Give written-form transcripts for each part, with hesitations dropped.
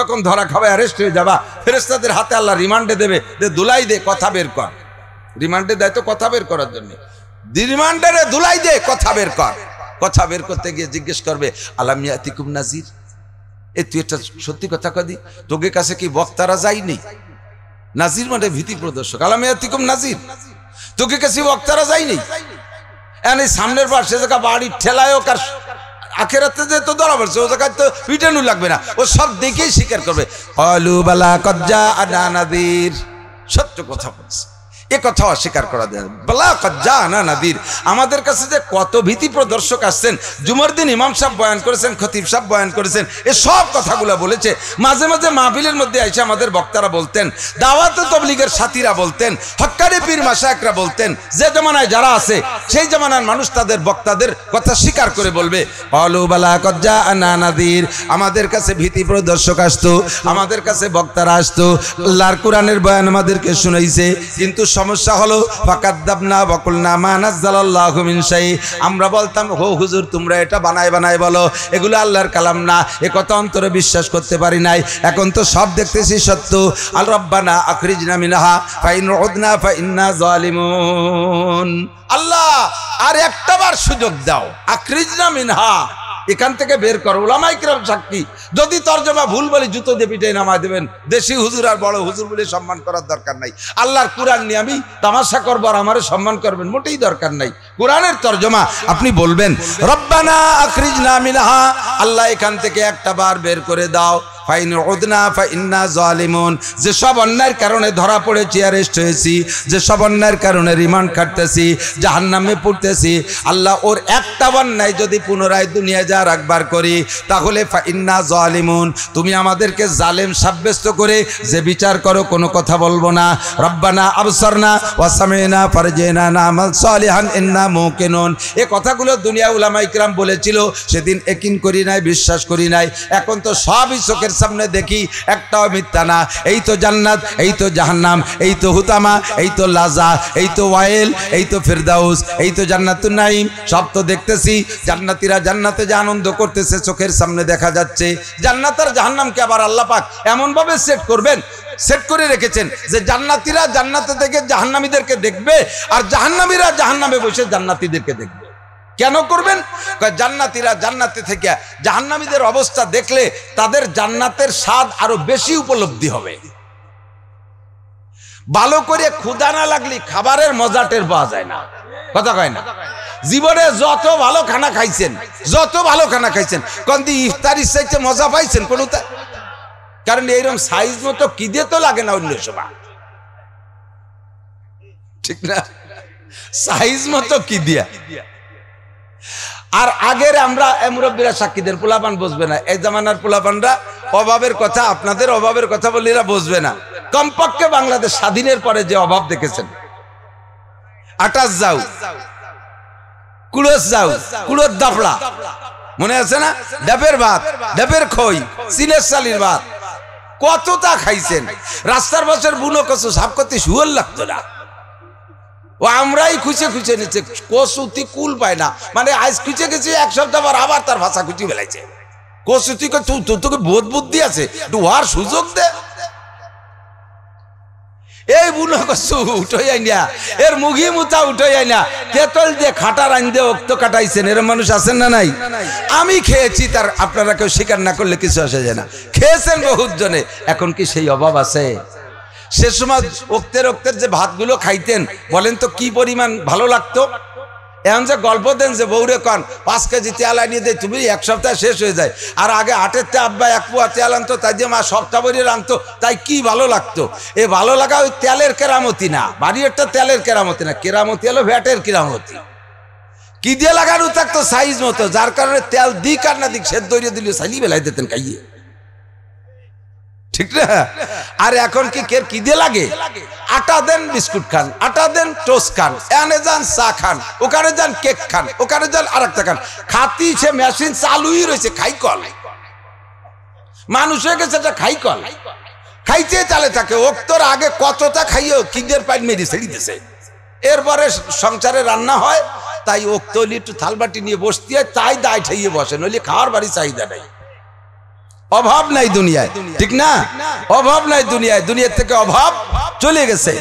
যখন ধরা খাবে অ্যারেস্ট হয়ে যাবা, ফেরেশতাদের হাতে আল্লাহ রিমান্ডে দেবে, যে দুলাই দে কথা বের কর। রিমান্ডে দেয় তো কথা বের করার জন্য, রিমান্ডারে দুলাই দে কথা বের কর। কথা বের করতে গিয়ে জিজ্ঞেস করবে আলাম ইয়াতিকুম নাজির, এ তুই একটা সত্যি কথা কদি, তোকে কাছে কি বক্তারা যায়নি? নাজির মানে ভীতি প্রদর্শক। আলাম ইয়াতিকুম নাজির, তোকে কাছে বক্তারা যায়নি? এই সামনের বার সে জায়গা বাড়ি ঠেলায় হোক আর আখেরাতে যে তো ধরা পড়ছে, ও জায়গায় তো পিটানো লাগবে না, ও সব দেখেই স্বীকার করবে ক্বালু বালা কদ জাআনা নাযীর, সত্য কথা বলছে, এ কথা অস্বীকার করা যায় বালা কদ জাআনা নাযীর। আমাদের কাছে যে কত ভীতি প্রদর্শক আসছেন, জুমার দিন ইমাম সাহেব বয়ান করেছেন, খতিব সাহেব বয়ান করেছেন, এ সব কথাগুলো বলেছে। মাঝে মাঝে মাহফিলের মধ্যে এসে আমাদের বক্তারা বলতেন, দাওয়াতে তাবলীগের সাথীরা বলতেন, হক্কানি পীর মাশায়েখরা বলতেন, যে জামানায় যারা আছে সেই জামানার মানুষ তাদের বক্তাদের কথা স্বীকার করে বলবে ক্বালু বালা কদ জাআনা নাযীর। আমাদের কাছে ভীতি প্রদর্শক আসতো, আমাদের কাছে বক্তারা আসতো, আল্লাহর কোরআনের বয়ান আমাদেরকে শুনাইছে, কিন্তু সমস্যা হলো ফাকাদ্দাবনা ওয়া কুলনা মা নাযালাল্লাহু মিন শাই। আমরা বলতাম হো হুজুর তোমরা এটা বানায় বানায় বলো, এগুলো আল্লাহর কালাম না, এ কথা অন্তরে বিশ্বাস করতে পারি নাই। এখন তো সব দেখতেছি সত্য। আল রব্বানা আখরিজনা মিনহা ফাইন উদনা ফাইন্না যালিমুন। আল্লাহ আর একটাবার সুযোগ দাও, আখরিজনা মিনহা, এখান থেকে বের করো। উলামায়ে কিরাম সাক্ষী, যদি তরজমা ভুল বলি জুতো দিয়ে পিটাই নামায় দেবেন। দেশি হুজুর আর বড় হুজুর বলে সম্মান করার দরকার নাই। আল্লাহর কোরআন নিয়ে আমি তামাশা করবো আর আমারে সম্মান করবেন, মোটেই দরকার নাই। কোরআনের তরজমা আপনি বলবেন রব্বানা আখরিজনা মিনহা, আল্লাহ এখান থেকে একটা বার বের করে দাও, ফাইন উদনা ফাইন্না যালিমুন। যে সব অন্যায়ের কারণে ধরা পড়েছি, অ্যারেস্ট হয়েছি, যে সব অন্যায়ের কারণে রিমান্ড কাটতেছি, জাহান্নামে পড়তেছি, আল্লাহ ওর একটা অন্যায় যদি পুনরায় দুনিয়া যার একবার করি, তাহলে ফাইন্না যালিমুন, তুমি আমাদেরকে জালেম সাব্যস্ত করে যে বিচার করো কোনো কথা বলবো না। রব্বানা আবসারনা ওয়া সামি'না ফারজি'না না'মাল সালিহান ইন্না মুকিনুন। এই কথাগুলো দুনিয়া উলামায়ে কিরাম বলেছিল, সেদিন একিন করি নাই, বিশ্বাস করি নাই। এখন তো সবই চোখের সামনে দেখি, একটাও মিথ্যা না। এই তো জান্নাত, এই তো জাহান্নাম, এই তো হুতামা, এই তো লাজা, এই তো ওয়াইল, এই তো ফিরদাউস, এই তো জান্নাতুন নাঈম, সব তো দেখতেছি। জান্নাতীরা জান্নাতে যে আনন্দ করতেছে চোখের সামনে দেখা যাচ্ছে। জান্নাত আর জাহান্নামকে আবার আল্লাহ পাক এমন ভাবে সেট করবেন, সেট করে রেখেছেন যে জান্নাতীরা জান্নাতে থেকে জাহান্নামীদেরকে দেখবে, আর জাহান্নামীরা জাহান্নামে বসে জান্নাতীদেরকে দেখবে। কেন করবেন? জান্নাতীরা জান্নাতে থেকে জাহান্নামীদের অবস্থা দেখলে তাদের জান্নাতের স্বাদ আরো বেশি উপলব্ধি হবে। ভালো করে ক্ষুধা না লাগলে খাবারের মজা টের পাওয়া যায় না, কথা কয় না। জীবনে যত ভালো খানা খাইছেন, যত ভালো খানা খাইছেন, কোন দিন ইফতারির চাইতে মজা পাইছেন কোন? কারণ এইরকম সাইজ মতো কি দিয়ে তো লাগে না অন্য সময়, ঠিক না? সাইজ মতো কি দিয়া। আর আগের আমরা মুরব্বীরা সাক্ষীদের পোলাপান বসবে না, এই জামানার পোলাপানরা অভাবের কথা, আপনাদের অভাবের কথা বললেরা বসবে না। কমপক্ষে বাংলাদেশ স্বাধীনের পরে যে অভাব দেখেছেন, আটাশ যাও, কুড়োস যাও, কুড়োর দাফড়া মনে আছে না? ডাবের ভাত, ডাবের খই, সিলের চালির ভাত, কতটা খাইছেন। রাস্তার বছর বুনো কচু সাপ করতে শুয়োর লাগতো না, ও আমরাই খুঁজে খুঁজে নিচ্ছে, কচুতি কুল পায় না। মানে আজ খুঁজে গেছি, এক সপ্তাহ পর আবার তার ভাষা খুঁজে বেলাইছে। কচুতি তোকে বোধ বুদ্ধি আছে, একটু হওয়ার সুযোগ দে। এই বুনো কচু উঠোই আইনা, এর মুখি মুতা উঠোই আইনা, তেতল দিয়ে খাটার আইন দিয়ে অক্ত কাটাইছেন, এরম মানুষ আছেন না নাই? আমি খেয়েছি, তার আপনারা কেউ স্বীকার না করলে কিছু আসে যায় না। খেয়েছেন বহুত জনে, এখন কি সেই অভাব আছে? সে সময় ওক্তের ওক্তের যে ভাতগুলো খাইতেন, বলেন তো কি পরিমাণ ভালো লাগতো। এখন যে গল্প দেন যে বউরে কন 5 কেজি তেল আনিয়ে দেয়, তুমি এক সপ্তাহে শেষ হয়ে যায়। আর আগে হাটের তে আব্বা 1 পোয়া তেল আনতো, তাই দিয়ে মা সপ্তাহ ভরিয়ে আনতো, তাই কি ভালো লাগতো। এ ভালো লাগা ওই তেলের কেরামতি না, বাড়িরটা তেলের কেরামতি না, কেরামতি হলো ভ্যাটের কেরামতি। কি দিয়ে লাগানো থাকতো সাইজ মতো, যার কারণে তেল দিক আর না দিক সেদ্ধ হইয়ে দিলে সাইলি বেলাই দিতেন খাইয়ে, ঠিক না? আর এখন কি দিয়ে লাগে? আটা দেন বিস্কুট খান, আটা দেন টোস্ট খান, এনে যান চা খান, ওখানে যান কেক খান, ওখানে যান আর একটা খান। খাতি সে মেশিন চালুই রয়েছে, খাই কল মানুষ হয়ে গেছে, খাই কল খাইতে চালে থাকে। ওক্তর আগে কতটা খাইয়ে খিদের পাইন মেরি ছেড়ে দিয়েছে। এরপরে সংসারে রান্না হয়, তাই ওক্তলি একটু থালবাটি নিয়ে বসতে হয়, তাই দায় ঠাইয়ে বসে, নইলে খাওয়ার বাড়ি চাহিদা নাই। অভাব নাই দুনিয়ায়, ঠিক না? অভাব নাই দুনিয়ায়, দুনিয়ার থেকে অভাব চলে গেছে।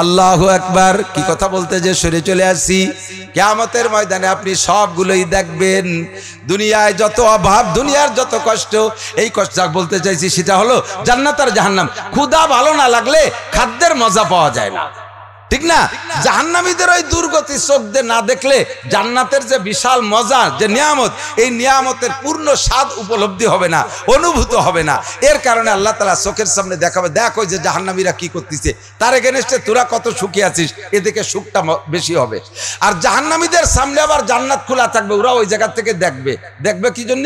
আল্লাহু আকবার। কি কথা বলতে যে সরে চলে আসছি, কিয়ামতের ময়দানে আপনি সবগুলোই দেখবেন। দুনিয়ায় যত অভাব, দুনিয়ার যত কষ্ট, এই কষ্ট বলতে চাইছি সেটা হলো জান্নাত আর জাহান্নাম। ক্ষুধা ভালো না লাগলে খাদ্যের মজা পাওয়া যায় না, ঠিক না? জাহান্নামীদের ওই দুর্গতি চোখ দিয়ে না দেখলে জান্নাতের যে বিশাল মজা, যে নিয়ামত, এই নিয়ামতের পূর্ণ স্বাদ উপলব্ধি হবে না, অনুভূত হবে না। এর কারণে আল্লাহ তাআলা চোখের সামনে দেখাবে, দেখো যে জাহান্নামীরা কি করতেছে, তার এগেনস্টে তোরা কত সুখী আছিস, এদিকে সুখটা বেশি হবে। আর জাহান্নামীদের সামনে আবার জান্নাত খোলা থাকবে, ওরা ওই জায়গা থেকে দেখবে। দেখবে কি জন্য?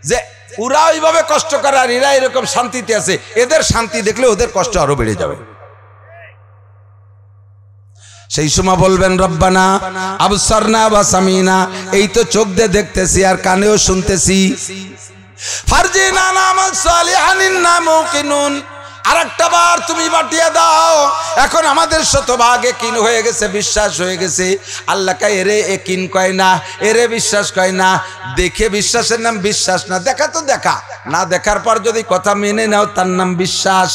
যে ওরা ওইভাবে কষ্ট করে আর এরা এরকম শান্তিতে আছে, এদের শান্তি দেখলে ওদের কষ্ট আরো বেড়ে যাবে। সেই সময় বলবেন রব্বানা আবসারনা ওয়া সামিনা, এই তো চোখ দিয়ে দেখতেছি আর কানেও শুনতেছি। ফারজিনা নামাল সালিহান ইন্না মুকিনুন, আরেকটা বার তুমি বাটিয়ে দাও। এখন আমাদের শতভাগ একিন হয়ে গেছে, বিশ্বাস হয়ে গেছে। আল্লাহকে এরে একিন কয় না, এরে বিশ্বাস কয় না। দেখে বিশ্বাসের নাম বিশ্বাস না, দেখা তো দেখা, না দেখার পর যদি কথা মেনে নাও তার নাম বিশ্বাস,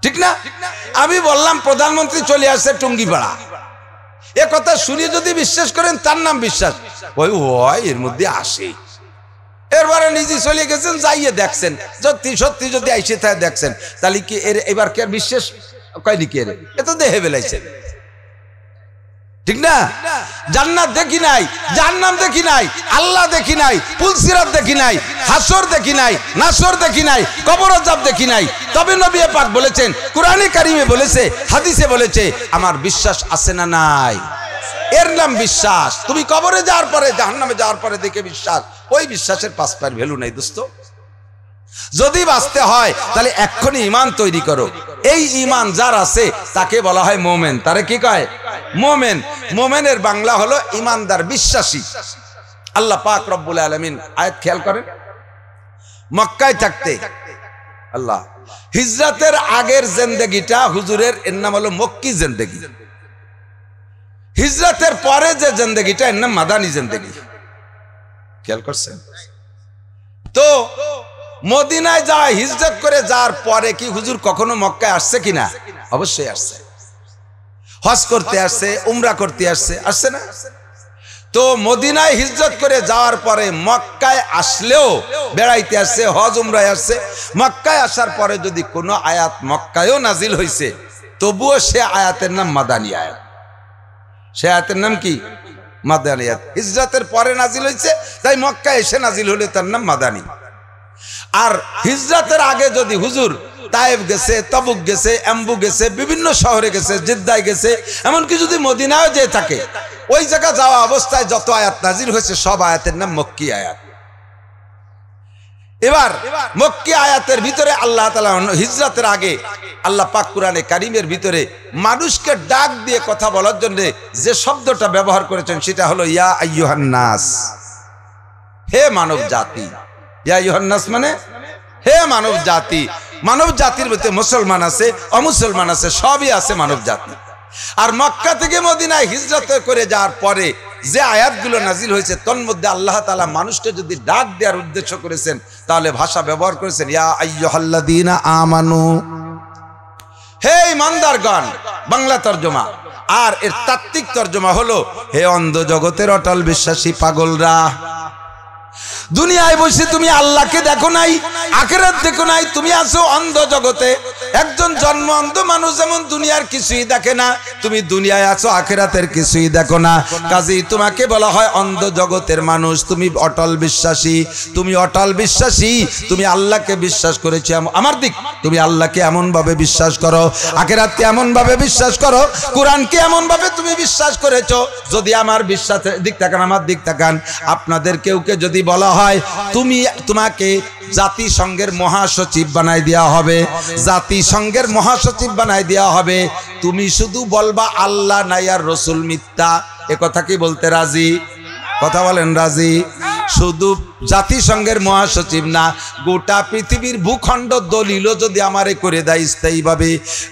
ঠিক না? আমি বললাম প্রধানমন্ত্রী চলে আসছে টুঙ্গিপাড়া, এ কথা শুনে যদি বিশ্বাস করেন তার নাম বিশ্বাস। ওই এর মধ্যে আসে, এরবারে নিজে চলে গেছেন, যাইয়ে দেখছেন, সত্যি সত্যি যদি আইসে থাকে দেখছেন, তাহলে কি এর এবার কি আর বিশ্বাস কয়নি? কি এর এ তো দেহে বেলাইছেন, ঠিক না? জান্নাত দেখি নাই, জাহান্নাম দেখি নাই, আল্লাহ দেখি নাই, পুলসিরাত দেখি নাই, হাসর দেখি নাই, নাসর দেখি নাই, কবর আযাব দেখি নাই। তবে নবী পাক বলেছেন, কোরআনে কারিমে বলেছে, হাদিসে বলেছে, আমার বিশ্বাস আছে না নাই? এর নাম বিশ্বাস। তুমি কবরে যাওয়ার পরে, জাহান্নামে যাওয়ার পরে দেখে বিশ্বাস, ওই বিশ্বাসের 5 পয়সার ভ্যালু নাই দোস্ত। যদি বাঁচতে হয় তাহলে এক্ষুনি ঈমান তৈরি করো। এই ঈমান যার আছে তাকে বলা হয় মুমিন। তারে কি কয়? মুমিন। মুমিনের বাংলা হলো ঈমানদার, বিশ্বাসী। আল্লাহ পাক রব্বুল আলামিন আয়াত খেয়াল করেন, মক্কায় থাকতে আল্লাহ হিজরতের আগের জিন্দেগিটা হুজুরের, এর নাম হলো মক্কি জিন্দেগি। হিজরতের পরে যে জিন্দেগিটা, এর নাম মাদানী জিন্দেগি। খেয়াল করছেন তো? মদিনায় যায়, হিজরত করে যাওয়ার পরে কি হুজুর কখনো মক্কায় আসছে কিনা? অবশ্যই আসছে। হজ করতে আসছে, উমরা করতে আসছে, আসছে না? তো মদিনায় হিজরত করে যাওয়ার পরে মক্কায় আসলেও বেড়াইতে আসছে, হজ উমরায় আসছে। মক্কায় আসার পরে যদি কোনো আয়াত মক্কায়ও নাজিল হয়েছে, তবুও সে আয়াতের নাম মাদানী আয়াত। সে আয়াতের নাম কি? মাদানী আয়াত। হিজরতের পরে নাজিল হয়েছে, তাই মক্কায় এসে নাজিল হলে তার নাম মাদানী। আর হিজরতের আগে যদি হুজুর তায়েফ গেছে, তবুক গেছে, এম্বু গেছে, বিভিন্ন শহরে গেছে, জিদ্দায় গেছে, এমনকি যদি মদিনায় যেয়ে থাকে, ওই জায়গা যাওয়া অবস্থায় যত আয়াত নাজিল হয়েছে সব আয়াতের নাম মক্কি আয়াত। এবার মক্কি আয়াতের ভিতরে আল্লাহ তাআলা হিজরতের আগে আল্লাহ পাক কোরআনে কারিমের ভিতরে মানুষকে ডাক দিয়ে কথা বলার জন্য যে শব্দটা ব্যবহার করেছেন সেটা হলো ইয়া আইয়ুহান নাস, হে মানব জাতি। ইয়া আইয়ুহান নাস মানে হে মানব জাতি। মানব জাতির মধ্যে মুসলমান আছে, অমুসলমান আছে, সবই আছে মানব জাতি। আর মক্কা থেকে মদিনায় হিজরত করে যাওয়ার পরে যে আয়াতগুলো নাজিল হয়েছে, তন্মধ্যে আল্লাহ তাআলা মানুষকে যদি ডাক দেওয়ার উদ্দেশ্য করেছেন, তাহলে ভাষা ব্যবহার করেছেন ইয়া আইয়ুহাল্লাযীনা আমানু, হে ঈমানদারগণ, বাংলা তর্জমা। আর এর তাত্ত্বিক তর্জমা হলো হে অন্ধ জগতের অটল বিশ্বাসী পাগলরা। দুনিয়ায় বসে তুমি আল্লাহকে দেখো নাই, আখিরাত দেখো নাই, তুমি আছো অন্ধ জগতে। একজন জন্ম অন্ধ মানুষ যেমন দুনিয়ার কিছুই দেখে না, তুমি দুনিয়ায় আছো আখিরাতের কিছুই দেখো না। কাজেই তোমাকে বলা হয় অন্ধ জগতের মানুষ। তুমি অটল বিশ্বাসী, তুমি অটল বিশ্বাসী, তুমি আল্লাহকে বিশ্বাস করেছো আমার দিক, তুমি আল্লাহকে এমন ভাবে বিশ্বাস করো, আখিরাতকে এমন ভাবে বিশ্বাস করো, কোরআনকে এমন ভাবে তুমি বিশ্বাস করেছো। যদি আমার বিশ্বাসের দিক তাকান, আমার দিক তাকান, আপনাদের কেউকে যদি বলা হয় তোমাকে জাতিসংঘের মহাসচিব বানাই দেওয়া হবে, জাতিসংঘের মহাসচিব বানাই দেওয়া হবে, তুমি শুধু বলবা আল্লাহ নাই আর রসুল মিথ্যা, এ কথা কি বলতে রাজি? কথা বলেন রাজি? শুধু জাতিসংঘের মহাসচিব না, গোটা পৃথিবীর ভূখণ্ড দলিলও যদি আমারে করে দেয় স্থায়ীভাবে,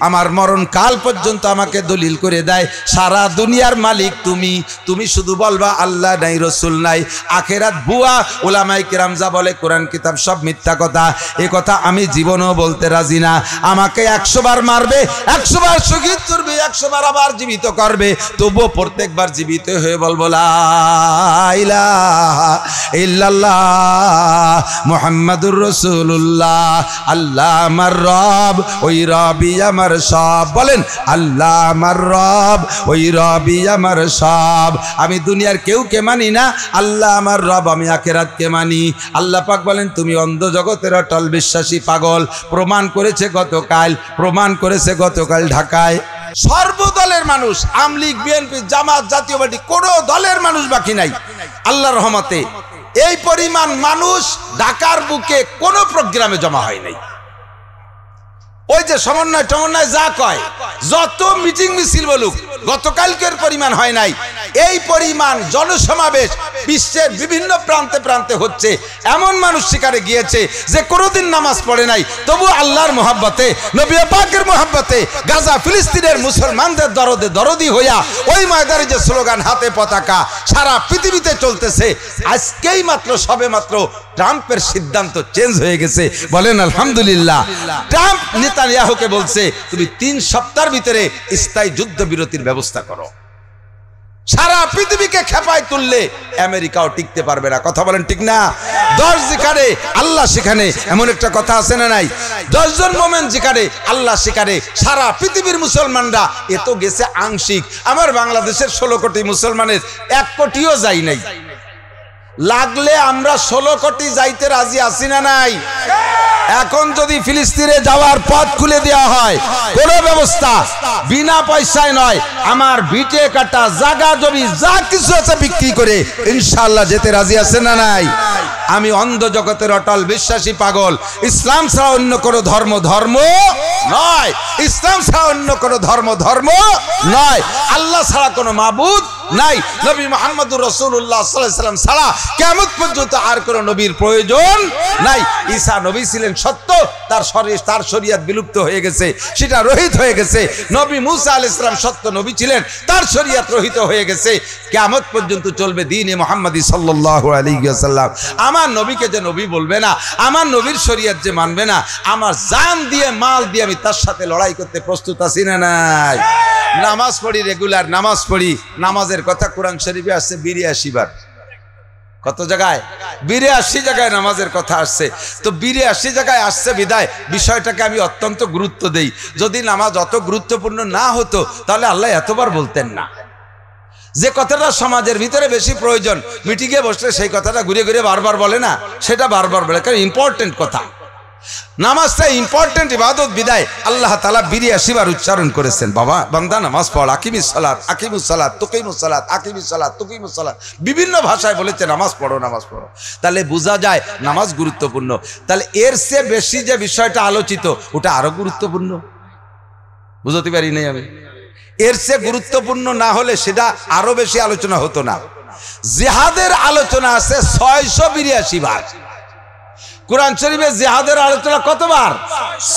আমার মরণ কাল পর্যন্ত আমাকে দলিল করে দেয়, সারা দুনিয়ার মালিক তুমি, তুমি শুধু বলবা আল্লাহ নাই, রসুল নাই, আখেরাত ভুয়া, উলামায়ে কেরাম যা বলে কোরআন কিতাব সব মিথ্যা কথা, এ কথা আমি জীবনেও বলতে রাজি না। আমাকে 100 বার মারবে, 100 বার শহীদ করবে, 100 বার আবার জীবিত করবে, তবুও প্রত্যেকবার জীবিত হয়ে বলবো লা ইলাহা ইল্লাল্লাহ মুহাম্মাদুর রাসূলুল্লাহ। আল্লাহ আমার রব, ওই রবই আমার সব। বলেন আল্লাহ আমার রব, ওই রবই আমার সব। আমি দুনিয়ার কেউকে মানি না, আল্লাহ আমার রব, আমি আখিরাতকে মানি। আল্লাহ পাক বলেন তুমি অন্ধ জগতের অটল বিশ্বাসী পাগল। প্রমাণ করেছে গতকাল, প্রমাণ করেছে গতকাল ঢাকায় সর্বদলের মানুষ, আওয়ামী লীগ, বিএনপি, জামাত, জাতীয় পার্টি, কোনো দলের মানুষ বাকি নাই। আল্লাহর রহমতে এই পরিমাণ মানুষ ঢাকার বুকে কোনো প্রোগ্রামে জমা হয় নাই। ওই যে সমন্বয় টমন্বয় যা কয়, যত মিটিং মিছিল বলুক, গতকালকের পরিমাণ হয় নাই। এই পরিমাণ জনসমাবেশ বিশ্বের বিভিন্ন প্রান্তে প্রান্তে হচ্ছে। এমন মানুষ সেখানে গিয়েছে যে কোনোদিন নামাজ পড়ে নাই, তবু আল্লাহর মহব্বতে, নবী পাকের মহব্বতে, গাজা ফিলিস্তিনের মুসলমানদের দরদে দরদি হইয়া ওই ময়দানে যে স্লোগান, হাতে পতাকা, সারা পৃথিবীতে চলতেছে। আজকেই মাত্র, সবে মাত্র ট্রাম্পের সিদ্ধান্ত চেঞ্জ হয়ে গেছে। বলেন আলহামদুলিল্লাহ। ট্রাম্প নেতানিয়াহুকে বলছে তুমি 3 সপ্তাহের ভিতরে স্থায়ী যুদ্ধবিরতির ব্যবস্থা করো। সারা পৃথিবীকে খেপায় তুললে আমেরিকাও টিকতে পারবে না। কথা বলেন ঠিক না? 10 যেখানে আল্লাহ সেখানে, এমন একটা কথা আছে না নাই? 10 জন মোমেন যেখানে আল্লাহ সেখানে। সারা পৃথিবীর মুসলমানরা এ তো গেছে আংশিক। আমার বাংলাদেশের 16 কোটি মুসলমানের 1 কোটিও যাই নাই। লাগলে আমরা 16 কোটি যাইতে রাজি আছি না নাই? এখন যদি ফিলিস্তিনে যাওয়ার পথ খুলে দেওয়া হয়, কোন ব্যবস্থা বিনা পয়সায় নয়, আমার ভিটে কাটা জায়গা জমি যা কিছু আছে বিক্রি করে ইনশাআল্লাহ যেতে রাজি আছে না নাই? আমি অন্ধ জগতের অটল বিশ্বাসী পাগল। ইসলাম ছাড়া অন্য কোনো ধর্ম ধর্ম নয়, ইসলাম ছাড়া অন্য কোনো ধর্ম ধর্ম নয়, আল্লাহ ছাড়া কোনো মাবুদ নাই, নবী মুহাম্মদুর রাসূলুল্লাহ সাল্লাল্লাহু আলাইহি ওয়াসাল্লাম ছাড়া কিয়ামত পর্যন্ত আর কোনো নবীর প্রয়োজন নাই। ঈসা নবী ছিলেন সত্য, তার শরীয়ত বিলুপ্ত হয়ে গেছে, সেটা রহিত হয়ে গেছে। নবী মুসা আলাইহিস সালাম সত্য নবী ছিলেন, তার শরীয়ত রহিত হয়ে গেছে। কিয়ামত পর্যন্ত চলবে দ্বীনে মুহাম্মাদি সাল্লাল্লাহু আলাইহি ওয়াসাল্লাম। আমার নবীকে যে নবী বলবে না, আমার নবীর শরীয়ত যে মানবে না, আমার জান দিয়ে মাল দিয়ে আমি তার সাথে লড়াই করতে প্রস্তুত আছি না নাই? নামাজ পড়ি, রেগুলার নামাজ পড়ি। নামাজের কথা কোরআন শরীফে আসছে 82 বার। কত জায়গায়? 82 জায়গায় নামাজের কথা আসছে। তো 82 জায়গায় আসছে বিদায় বিষয়টাকে আমি অত্যন্ত গুরুত্ব দেই। যদি নামাজ অত গুরুত্বপূর্ণ না হতো তাহলে আল্লাহ এতবার বলতেন না। যে কথাটা সমাজের ভিতরে বেশি প্রয়োজন, মিটিংয়ে বসলে সেই কথাটা ঘুরে ঘুরে বারবার বলে না, সেটা বারবার বলে, কারণ ইম্পর্টেন্ট কথা। নামাজটা ইম্পর্টেন্ট ইবাদত, বিদায় আল্লাহ তাআলা 82 বার উচ্চারণ করেছেন, বাবা বান্দা নামাজ পড়, আকিমিস সালাত, আকিমুস সালাত, তুকিমুস সালাত, আকিমিস সালাত, তুকিমুস সালাত, বিভিন্ন ভাষায় বলেছে নামাজ পড়ো, নামাজ পড়ো। তাহলে বোঝা যায় নামাজ গুরুত্বপূর্ণ। তাহলে এর চেয়ে বেশি যে বিষয়টা আলোচিত ওটা আরো গুরুত্বপূর্ণ। বুঝতে পারি নাই আমি? এর চেয়ে গুরুত্বপূর্ণ না হলে সেটা আরো বেশি আলোচনা হতো না। জিহাদের আলোচনা আছে 682 বার। কোরআন শরীফে জিহাদের আলোচনা কতবার?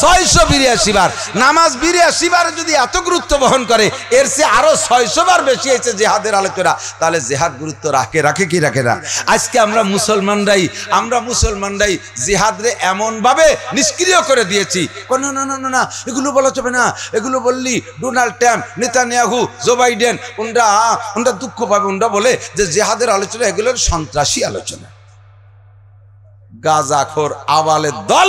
682 বার। নামাজ 82 বার যদি এত গুরুত্ব বহন করে, এর চেয়ে আরো 600 বার বেশি হয়েছে জিহাদের আলোচনা। তাহলে জিহাদ গুরুত্ব রাখে কি রাখে না? আজকে আমরা মুসলমানরাই জিহাদরে এমন ভাবে নিষ্ক্রিয় করে দিয়েছি। না না না না না, এগুলো বলা যাবে না, এগুলো বললি Donald Trump, Netanyahu, Joe Biden ওনরা দুঃখ পাবে। ওনরা বলে যে জিহাদের আলোচনা এগুলোর সন্ত্রাসী আলোচনা। গাজাখোর আওয়ালের দল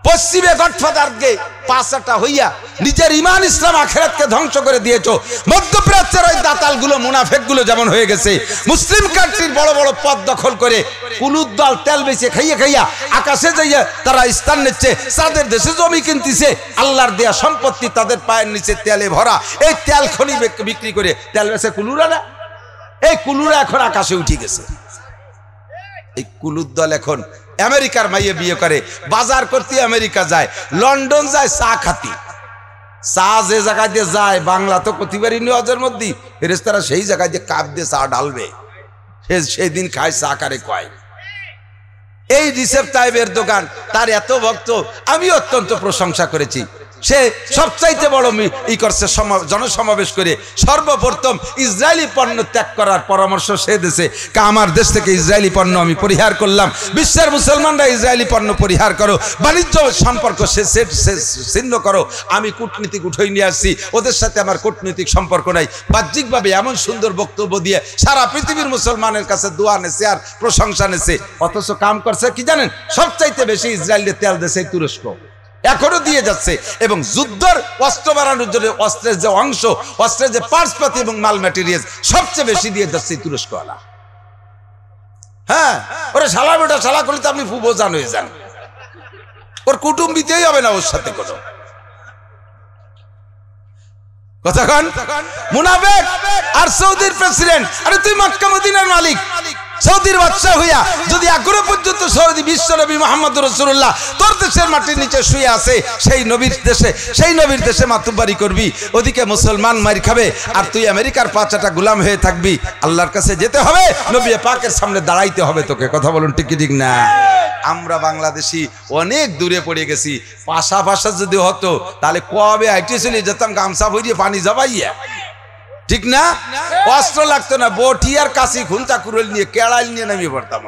পশ্চিমে গডফাদারকে পাশাটা হইয়া নিজের ইমান ইসলাম আখিরাতকে ধ্বংস করে দিয়েছো। মধ্যপ্রাচ্যের ওই দাতালগুলো, মুনাফেকগুলো যেমন হয়ে গেছে, মুসলিম কান্ট্রির বড় বড় পদ দখল করে কুলুদ দল তেল বেচে খাইয়া আকাশে যাইয়া তারা স্থান নিচ্ছে, তাদের দেশে জমি কিনতেছে, আল্লাহর দেয়া সম্পত্তি তাদের পায়ের নিচে তেলে ভরা। এই তেল খনি বিক্রি করে তেল বেচে কুলুরা না, এই কুলুরা এখন আকাশে উঠে গেছে। এই কুলুদ দল এখন আমেরিকার মাইয়ে বিয়ে করে, বাজার করতে আমেরিকা যায়, লন্ডন যায় চা খাতি। চা যে জায়গায় দিয়ে যায়, বাংলা তো প্রতিবারই নিউজের মধ্যে ফেরেশতারা সেই জায়গায় দিয়ে কাপ দিয়ে চা ঢালবে, সেই দিন খায় চা কারে কয়। এই রিসেপ তাইবের দোকান, তার এত ভক্ত, আমি অত্যন্ত প্রশংসা করেছি। সে সবচাইতে বড় ই করছে, জনসমাবেশ করে সর্বপ্রথম ইসরায়েলি পণ্য ত্যাগ করার পরামর্শ সে দিয়েছে। আমার দেশ থেকে ইসরায়েলি পণ্য আমি পরিহার করলাম, বিশ্বের মুসলমানরা ইসরায়েলি পণ্য পরিহার করো, বাণিজ্য সম্পর্ক ছিন্ন করো। আমি কূটনীতিক উঠেই নিয়ে আসছি, ওদের সাথে আমার কূটনৈতিক সম্পর্ক নাই। বাহ্যিকভাবে এমন সুন্দর বক্তব্য দিয়ে সারা পৃথিবীর মুসলমানের কাছে দোয়া নেছে আর প্রশংসা নেছে, অথচ কাম করছে কি জানেন? সবচাইতে বেশি ইসরায়েলের তেল দেশে তুরস্ক, এখনো দিয়ে যাচ্ছে। এবং যুদ্ধের অস্ত্র বাড়ানোর জন্য অস্ত্রের যে অংশ, অস্ত্রের যে পার্টসপাতি এবং মাল ম্যাটেরিয়াল সবচেয়ে বেশি দিয়ে যাচ্ছে তুরস্কওয়ালা। হ্যাঁ, ওরা শালা বেটা শালা করলে তো আপনি ফুবো জান হয়ে যান, ওর কুটুম্বিতেই হবে না ওর সাথে কোনো কথা। কন মুনাফিক আর সৌদির প্রেসিডেন্ট, আরে তুই মক্কা মদিনার মালিক, সৌদির বাদশা হইয়া যদি এখনো পর্যন্ত সৌদি বিশ্ব নবী মুহাম্মদ রাসূলুল্লাহ তোর দেশের মাটির নিচে শুয়ে আছে, সেই নবীর দেশে মাতুব্বারি করবি, ওদিকে মুসলমান মার খাবে, আর তুই আমেরিকার পাঁচাটা গোলাম হয়ে থাকবি। আল্লাহর কাছে যেতে হবে, নবী পাকের সামনে দাঁড়াইতে হবে তোকে। কথা বলুন ঠিক কি ঠিক না? আমরা বাংলাদেশি অনেক দূরে পড়ে গেছি। পাশা যদি হতো তাহলে কবে আইটে চলে যেতাম গামছা ভরিয়ে পানি জবাইয়া, ঠিক না? অস্ত্র লাগতো না, বটি আর কাশি খুন্তা কুড়েল নিয়ে কেড়াইল নিয়ে নামিয়ে পড়তাম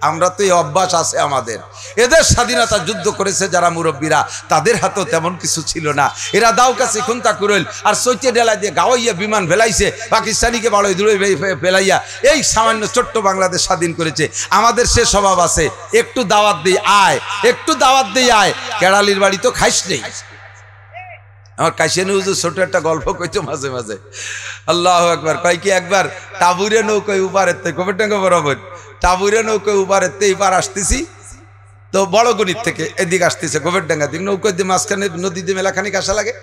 আমরা। তো এই অভ্যাস আছে আমাদের। এদের স্বাধীনতা যুদ্ধ করেছে যারা মুরব্বীরা, তাদের হাতেও তেমন কিছু ছিল না। এরা দাও কাছে খুন্তা কুড়েল আর চৈতে ডেলা দিয়ে গাওয়াইয়া বিমান ফেলাইছে, পাকিস্তানিকে বাড়ি দূরে ফেলাইয়া এই সামান্য ছোট্ট বাংলাদেশ স্বাধীন করেছে। আমাদের সে স্বভাব আছে, একটু দাওয়াত দিই আয়, একটু দাওয়াত দিই আয়, কেড়ালির বাড়ি তো খাইস নেই। আমার কাশিয়ানি হুজুর ছোট একটা গল্প কইতো মাঝে মাঝে, আল্লাহু আকবার, কয় কি একবার টাবুরে নৌকায় উপারের থেকে গোবরডাঙ্গা বরাবর টাবুরে নৌকায় উপারের থেকে এবার আসতেছি, তো বড় গণিত থেকে এদিকে আসতেছে গোবরডাঙ্গা দিক, নৌকা দিয়ে মাঝখানে নদী দিয়ে মেলাখানিক আসা লাগে।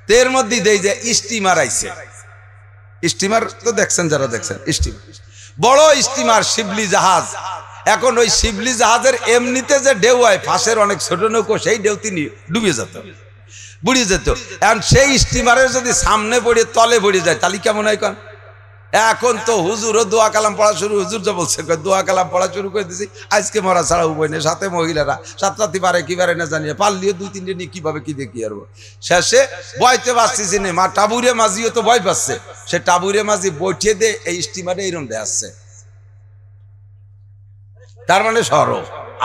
তো এর মধ্যেই দেই যে স্টিমার আইছে, স্টিমার তো দেখছেন যারা দেখছেন, স্টিমার বড় স্টিমার শিবলি জাহাজ। এখন ওই শিবলি জাহাজের এমনিতে যে ঢেউ হয়, ফাঁসের অনেক ছোট নৌকো, সেই ঢেউ তিনি ডুবে যেত, বুড়িয়ে যেত। এখন সেই স্টিমারের যদি সামনে পড়ে তলে পড়ে যায় তাহলে কেমন হয়? কন এখন তো হুজুরও দোয়া কালাম পড়া শুরু, হুজুর যা বলছে দোয়া কালাম পড়া শুরু করে দিয়েছি, আজকে মরা ছাড়া উপায় নেই। সাথে মহিলারা সাতরাতি পারে কি পারে না জানিয়ে, পারলিও দুই তিনটে নিয়ে কিভাবে কি দেখি আর শেষে বয়তে পারছি না, মা টাবুরে মাঝিও তো ভয় পাচ্ছে, সে টাবুরে মাঝি বইটিয়ে দে এই স্টিমারে এইরকম দিয়ে আসছে। তার মানে সরো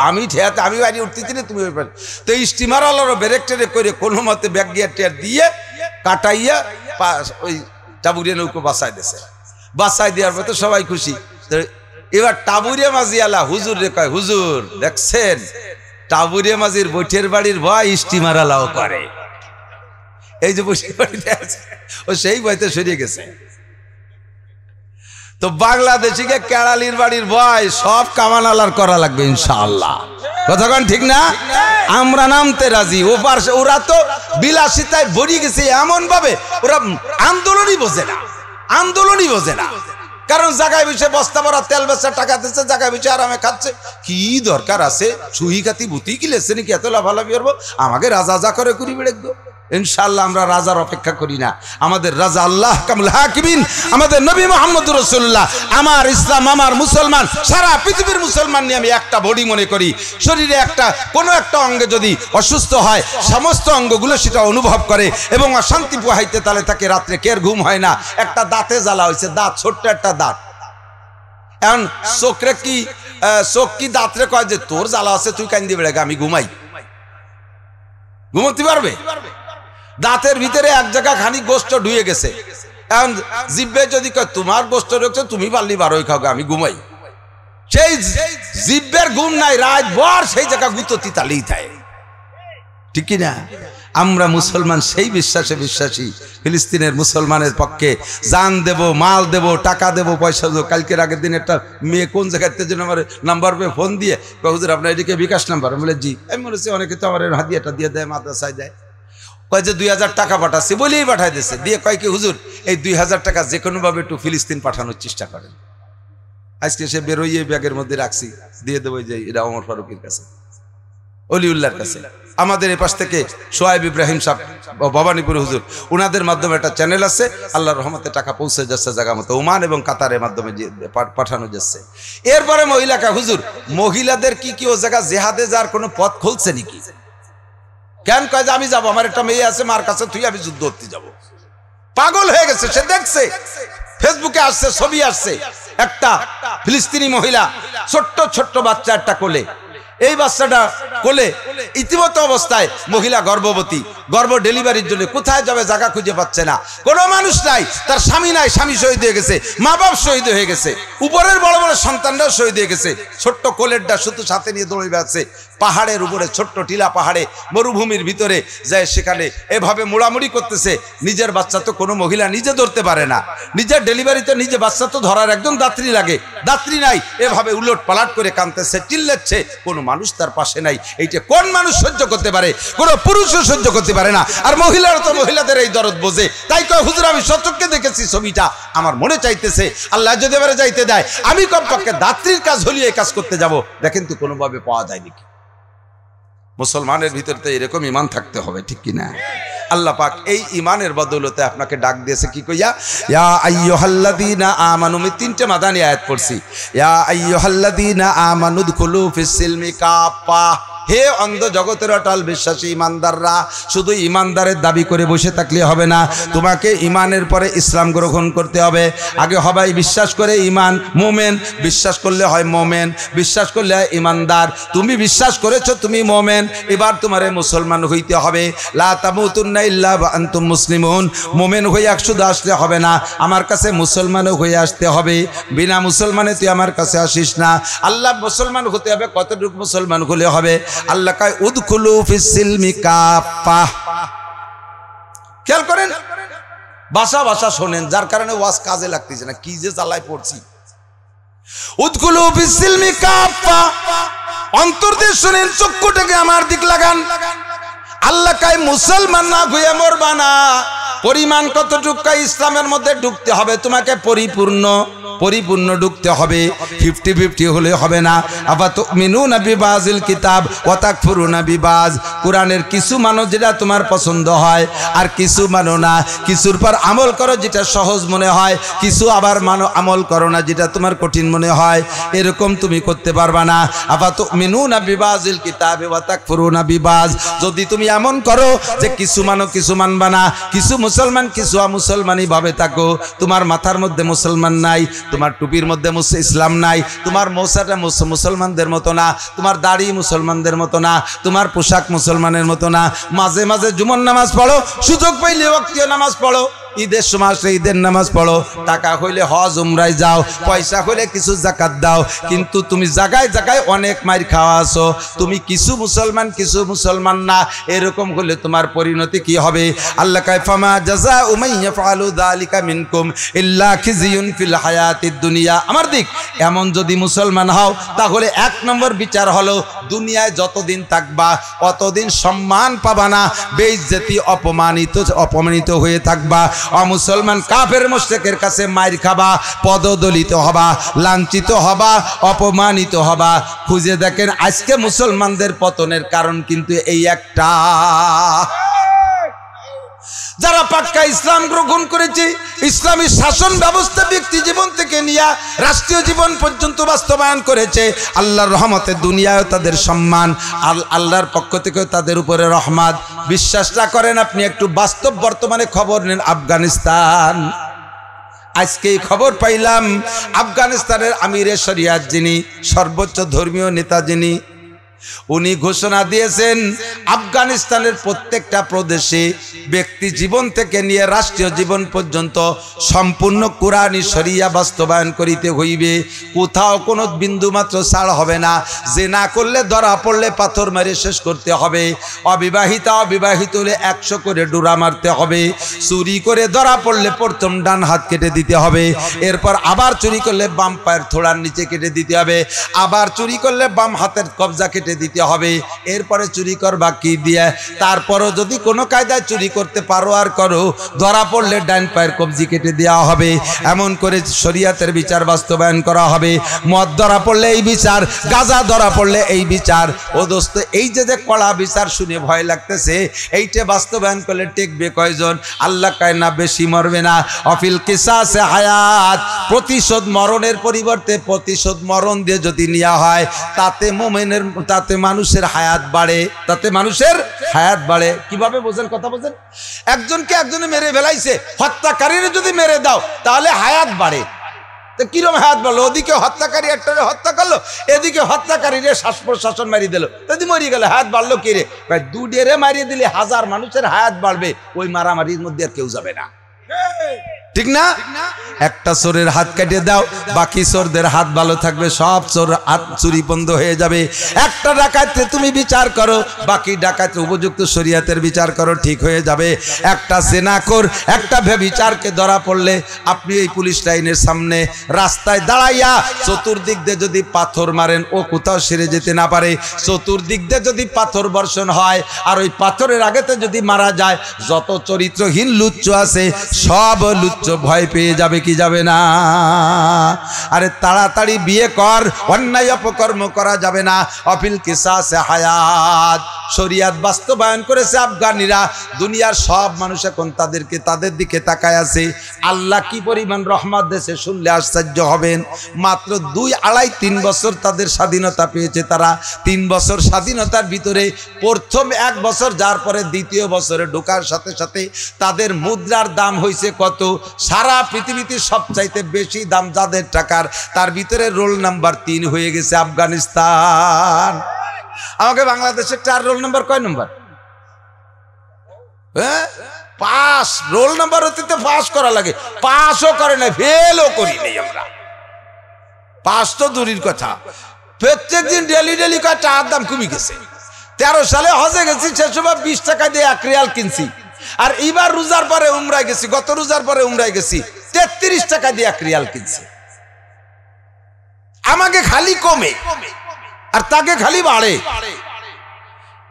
আমি ঠেয়াতে আমি বাড়ি উঠতেছি না, তুমি তো স্টিমার আলোর ব্রেক টেরে করে কোনো মতে ব্যাগ গিয়ার টেয়ার দিয়ে কাটাইয়া ওই টাবুরিয়া নৌকো বাসায় দিয়েছে। বাসায় দেওয়ার পর তো সবাই খুশি। এবার টাবুরিয়া মাঝি আলা হুজুর রে কয়, হুজুর দেখছেন টাবুরিয়া মাঝির বৈঠের বাড়ির ভয় স্টিমার আলাও করে, এই যে বৈঠের বাড়িতে আছে ও সেই ভয়তে সরিয়ে গেছে। তো বাংলাদেশিকে কেড়ালির বাড়ির ভয় সব কামান আলার করা লাগবে ইনশাআল্লাহ। কথাক্ষণ ঠিক না? আমরা নামতে রাজি। ওরা তো বিলাসিতায় ভরে গেছে এমন ভাবে, ওরা আন্দোলনই বোঝে না, আন্দোলনই বোঝে না। কারণ জায়গায় বসে বস্তা ভরা তেল বেচা টাকা দিচ্ছে, জায়গায় বসে আরামে খাচ্ছে। কি দরকার আছে সুহি খাতি বুতি কি লেছে নাকি এত লাভালাভি করবো? আমাকে রাজা যা করে করি বেড়ে। ইনশাআল্লাহ আমরা রাজার অপেক্ষা করি না, আমাদের রাজা আল্লাহ কামুল হাকিমিন, আমাদের নবী মুহাম্মদ রাসূলুল্লাহ। আমার ইসলাম, আমার মুসলমান, সারা পৃথিবীর মুসলমান নিয়ে আমি একটা বডি মনে করি। শরীরে কোনো একটা অঙ্গে যদি অসুস্থ হয়, সমস্ত অঙ্গগুলো সেটা অনুভব করে এবং অশান্তি পোহাইতে, তাহলে তাকে রাত্রে কের ঘুম হয় না। একটা দাঁতে জ্বালা হয়েছে, দাঁত ছোট্ট একটা দাঁত, এখন চোখ কি দাঁতরে কয় যে তোর জ্বালা আছে তুই কান্দি বেড়ে, আমি ঘুমাই, ঘুমোতে পারবে? দাঁতের ভিতরে এক জায়গা খানিক গোস্ত ঢুয়ে গেছে, এখন জিভে যদি কয় তোমার গোস্ত রয়েছে তুমি পারলি বারোই খাও, আমি ঘুমাই। সেই জিভের ঘুম নাই, রাত ভর সেই জায়গা গুতো তিতালেই থাকে, ঠিক কিনা? আমরা মুসলমান সেই বিশ্বাসে বিশ্বাসী। ফিলিস্তিনের মুসলমানের পক্ষে জান দেব, মাল দেব, টাকা দেব, পয়সা দেবো। কালকের আগের দিন একটা মেয়ে কোন জায়গাতে যেন আমার নাম্বার পেয়ে ফোন দিয়ে হুজুর আপনার এদিকে বিকাশ নাম্বার, বলে জি। আমি বলেছি অনেকে তো আমার হাদিয়াটা দিয়ে দেয়, মাদ্রাসায় দেয়। কয় যে 2000 টাকা পাঠাচ্ছি, বলেই পাঠাই দিচ্ছে। দিয়ে কয় কি হুজুর এই 2000 টাকা যে কোনোভাবে একটু ফিলিস্তিন পাঠানোর চেষ্টা করেন। আজকে সে বেরোইয়ে ব্যাগের মধ্যে রাখছি, দিয়ে দেবো যে এটা ওমর ফারুকের কাছে। অলিউল্লাহর কাছে। আমাদের এই পাশ থেকে সোহাইব ইব্রাহিম সাহেব ভবানীপুর হুজুর, ওনাদের মাধ্যমে একটা চ্যানেল আছে, আল্লাহর রহমতে টাকা পৌঁছে যাচ্ছে জায়গা মতো, ওমান এবং কাতারের মাধ্যমে পাঠানো যাচ্ছে। এরপরে মহিলাকা হুজুর, মহিলাদের কি কি ও জায়গা জেহাদে যাওয়ার কোনো পথ খুলছে নাকি? কেন কয় যে আমি যাবো, আমার একটা মেয়ে আছে, মার কাছে তুই আমি যুদ্ধ করতে যাবো। পাগল হয়ে গেছে, সে দেখছে ফেসবুকে আসছে, ছবি আসছে, একটা ফিলিস্তিনি মহিলা, ছোট্ট ছোট্ট বাচ্চা একটা কোলে, এই বাচ্চাটা কোলে ইতিমধ্যে অবস্থায় মহিলা গর্ভবতী, গর্ভ ডেলিভারির জন্য কোথায় যাবে জায়গা খুঁজে পাচ্ছে না, কোনো মানুষ নাই, তার স্বামী নাই, স্বামী শহীদ হয়ে গেছে, মা বাপ শহীদ হয়ে গেছে, উপরের বড় বড় সন্তানরাও শহীদ হয়ে গেছে, ছোট্ট কোলেরটা শুধু সাথে নিয়ে দৌড়ে বেড়াচ্ছে পাহাড়ের উপরে, ছোট্ট টিলা পাহাড়ে মরুভূমির ভিতরে যায়, সেখানে এভাবে মোড়ামুড়ি করতেছে। নিজের বাচ্চা তো কোনো মহিলা নিজে ধরতে পারে না, নিজের ডেলিভারিতে নিজে বাচ্চা তো ধরার একদম দাত্রী লাগে, দাত্রী নাই, এভাবে উলট পালাট করে কাঁদতেছে, চিল্লাচ্ছে, কোনো মানুষ তার পাশে নাই। এইটা কোন মানুষ সহ্য করতে পারে? কোনো পুরুষও সহ্য করতে পারে না। আর মহিলারা তো মহিলাদের এই দরদ বোঝে, তাই কয় হুজুর আমি সচক্ষে দেখেছি ছবিটা, আমার মনে চাইতেছে আল্লাহ যদি এবারে যাইতে দেয় আমি কমপক্ষে দাত্রীর কাজ হলিয়ে এই কাজ করতে যাব। দেখেন তো কোনোভাবে পাওয়া যায় নাকি? মুসলমানের ভিতরে তো এরকম ইমান থাকতে হবে, ঠিক কিনা? আল্লাহ পাক এই ইমানের বদৌলতে আপনাকে ডাক দিয়েছে কি কইয়া? ইয়া আইয়ুহাল্লাযীনা আমানু। আমি 3টে মাদানী আয়াত পড়ছি। ইয়া আইয়ুহাল্লাযীনা আমানু দুখুলু ফিস সিলমি কাফা। হে অন্ধ জগতের অটল বিশ্বাসী ইমানদাররা, শুধু ইমানদারের দাবি করে বসে থাকলে হবে না, তোমাকে ইমানের পরে ইসলাম গ্রহণ করতে হবে। আগে হবাই বিশ্বাস করে ইমান, মোমেন, বিশ্বাস করলে হয় মোমেন, বিশ্বাস করলে হয় ইমানদার। তুমি বিশ্বাস করেছো তুমি মোমেন, এবার তোমারে মুসলমান হইতে হবে। লা তামুতুন্না ইল্লা ওয়া আনতুম মুসলিমুন। মোমেন হয়ে শুধু আসলে হবে না, আমার কাছে মুসলমানও হয়ে আসতে হবে। বিনা মুসলমানে তুই আমার কাছে আসিস না। আল্লাহ মুসলমান হতে হবে, কতটুকু মুসলমান হলে হবে? আল্লাহ কয় উদখুলু ফিস সিলমি কাফা। খেয়াল করেন, ভাষা ভাষা শোনেন, যার কারণে ওয়াজ কাজে লাগতেছে না, কি যে জ্বালায় পড়ছি। উদখুলু ফিস সিলমি কাফা, অন্তর দিয়ে শুনেন, চক্ষুটাকে আমার দিক লাগান। আল্লাহ কয় মুসলমান না হয়ে মরবা না। পরিমাণ কতটুকু ইসলামের মধ্যে ঢুকতে হবে, তোমাকে পরিপূর্ণ ঢুকতে হবে। 50-50 হলে হবে না। আবা তুমিনুনা বিবাযিল কিতাব ওয়া তাকফুরুনা বিবায। কোরআনের কিছু মানো যেটা তোমার পছন্দ হয়, আর কিছু মানো না। কিছুর পর আমল করো যেটা সহজ মনে হয়, কিছু আবার মানো আমল করো না যেটা তোমার কঠিন মনে হয়। এরকম তুমি করতে পারবা না। আবা তুমিনুনা বিবাযিল কিতাব ওয়া তাকফুরুনা বিবায। যদি তুমি এমন করো যে কিছু মানো কিছু মানবা না, কিছু মুসলমান কিছু অমুসলমানি ভাবে থাকো, তোমার মাথার মধ্যে মুসলমান নাই, তোমার টুপির মধ্যে ইসলাম নাই, তোমার মৌসাটা মুসলমানদের মতো না, তোমার দাড়ি মুসলমানদের মতো না, তোমার পোশাক মুসলমানের মতো না। মাঝে মাঝে জুমার নামাজ পড়ো, সুযোগ পাইলে ওয়াক্তীয় নামাজ পড়ো, ঈদের সময় ঈদের নামাজ পড়ো, টাকা হইলে হজ উমরায় যাও, পয়সা হইলে কিছু যাকাত দাও, কিন্তু তুমি জায়গায় জায়গায় অনেক মাইর খাওয়া আছো। তুমি কিছু মুসলমান কিছু মুসলমান না, এরকম হলে তোমার পরিণতি কি হবে? আল্লাহ কয় ফামা জাযাউ মান ইয়াফআলু যালিকা মিনকুম ইল্লা খিজিয়ুন ফিল হায়াতিদ দুনিয়া। আমার দিক, এমন যদি মুসলমান হও তাহলে 1 নম্বর বিচার হলো দুনিয়ায় যতদিন থাকবা অতদিন সম্মান পাবা না, বেইজ্জতি অপমানিত হয়ে থাকবা। অমুসলমান কাফের মুশরিকের কাছে মাইর খাবা, পদদলিত হবা, লাঞ্ছিত হবা, অপমানিত হবা। খুঁজে দেখেন আজকে মুসলমানদের পতনের কারণ কিন্তু এই একটা। যারা পাক্কা ইসলাম গ্রহণ করেছে, ইসলামী শাসন ব্যবস্থা ব্যক্তি জীবন থেকে নিয়ে রাষ্ট্রীয় জীবন পর্যন্ত বাস্তবায়ন করেছে, আল্লাহর রহমতে দুনিয়ায় তাদের সম্মান, আল্লাহর পক্ষ থেকে তাদের উপরে রহমত। বিশ্বাস না করেন আপনি একটু বাস্তব বর্তমানে খবর নেন। আফগানিস্তান, আজকেই খবর পাইলাম আফগানিস্তানের আমিরে শরিয়াত, যিনি সর্বোচ্চ ধর্মীয় নেতা, যিনি উনি ঘোষণা দিয়েছেন আফগানিস্তানের প্রত্যেকটা প্রদেশে ব্যক্তি জীবন থেকে নিয়ে রাষ্ট্রীয় জীবন পর্যন্ত সম্পূর্ণ কোরআনী শরিয়া বাস্তবায়ন করিতে হইবে। কোথাও কোনো বিন্দু মাত্র ছাড় হবে না। জেনা করলে ধরা পড়লে পাথর মেরে শেষ করতে হবে। অবিবাহিত হলে 100 করে ডোরা মারতে হবে। চুরি করে ধরা পড়লে প্রথম ডান হাত কেটে দিতে হবে। এরপর আবার চুরি করলে বাম পায়ের থোড়ার নিচে কেটে দিতে হবে। আবার চুরি করলে বাম হাতের কবজা কেটে কেটে দিতে হবে। এরপরে চুরি করবা কি দিয়ে? তারপরও যদি কোনো কায়দায় চুরি করতে পারো আর করো, ধরা পড়লে ডান পায়ের কবজি কেটে দেওয়া হবে। এমন করে শরীয়তের বিচার বাস্তবায়ন করা হবে। মদ ধরা পড়লে এই বিচার, গাঁজা ধরা পড়লে এই বিচার। ও দোস্ত, এই যে কড়া বিচার শুনে ভয় লাগতেছে, এইটা বাস্তবায়ন করলে টেকবে কয়জন? আল্লাহ কয় না, বেশি মরবে না। অফিল কিসাসে হায়াত, প্রতিশোধ মরণের পরিবর্তে প্রতিশোধ মরণ দিয়ে যদি নেওয়া হয়, তাতে মুমিনের, তাতে মানুষের হায়াত বাড়ে, তাতে মানুষের হায়াত বাড়ে। কিভাবে বোঝেন? কথা বোঝেন? একজনকে একজনে মেরে ফেলাইছে, হত্যাকারীর যদি মেরে দাও তাহলে হায়াত বাড়ে। কিরম হায়াত বাড়লো? ওদিকে হত্যাকারী একটা হত্যা করলো, এদিকে হত্যাকারীরে শ্বাস প্রশ্বাসন মারিয়ে দিল, যদি মরিয়ে গেল, হায়াত বাড়লো কি রে? ভাই, দুডেরে মারিয়ে দিলে হাজার মানুষের হায়াত বাড়বে, ওই মারামারির মধ্যে আর কেউ যাবে না, ঠিক না? একটা চোরের হাত কেটে দাও, বাকি চোরদের হাত ভালো থাকবে, সব চোর হাত চুরি বন্ধ হয়ে যাবে। একটা ডাকাতকে তুমি বিচার করো, বাকি ডাকাত উপযুক্ত শরীয়তের বিচার করো, ঠিক হয়ে যাবে। একটা জেনাখোর, একটা ব্যভিচারকে ধরা পড়লে আপনি এই পুলিশ লাইনের সামনে রাস্তায় দাঁড়াইয়া চতুর্দিক দিয়ে যদি পাথর মারেন, ও কোথাও সেরে যেতে না পারে। চতুর্দিক দিয়ে যদি পাথর বর্ষণ হয়, আর ওই পাথরের আগেতে যদি মারা যায়, যত চরিত্রহীন লুচ্চ আছে সব লুচ্চ ভয় পেয়ে যাবে কি যাবে না? আরে তাড়াতাড়ি বিয়ে কর, অন্যায় অপকর্ম করা যাবে না। অফিল কিসাসে হায়াত, শরিয়াত বাস্তবায়ন করেছে আফগানিরা। দুনিয়ার সব মানুষ এখন তাদের দিকে তাকায় আছে। আল্লাহ কি পরিমাণ রহমত দেশে শুনলে আশ্চর্য হবেন। মাত্র 2-2.5-3 বছর তাদের স্বাধীনতা পেয়েছে তারা। 3 বছর স্বাধীনতার ভিতরে প্রথম 1 বছর যার পরে দ্বিতীয় বছরে ঢোকার সাথে সাথে তাদের মুদ্রার দাম হয়েছে কত? সারা পৃথিবীতে সবচাইতে বেশি দাম যাদের টাকার, তার ভিতরে রোল নাম্বার 3 হয়ে গেছে আফগানিস্তান। আমাকে বাংলাদেশের 4 রোল নাম্বার কয় নম্বর? 5 রোল নাম্বার হতে পাস করা লাগে, পাসও করে না, ফেলও করি নেই আমরা। পাস তো দূরের কথা, প্রত্যেক দিন ডেলি কয় টাকার দাম কমে গেছে। 13 সালে হজে গেছি, সে সময় 20 টাকা দিয়ে 1 রিয়াল কিনছি। আর এবার রোজার পরে উমরায় গেছি, গত রোজার পরে উমরায় গেছি, 33 টাকা দিয়ে 1 রিয়াল কিনছি। আমাকে খালি কমে আর তাকে খালি বাড়ে।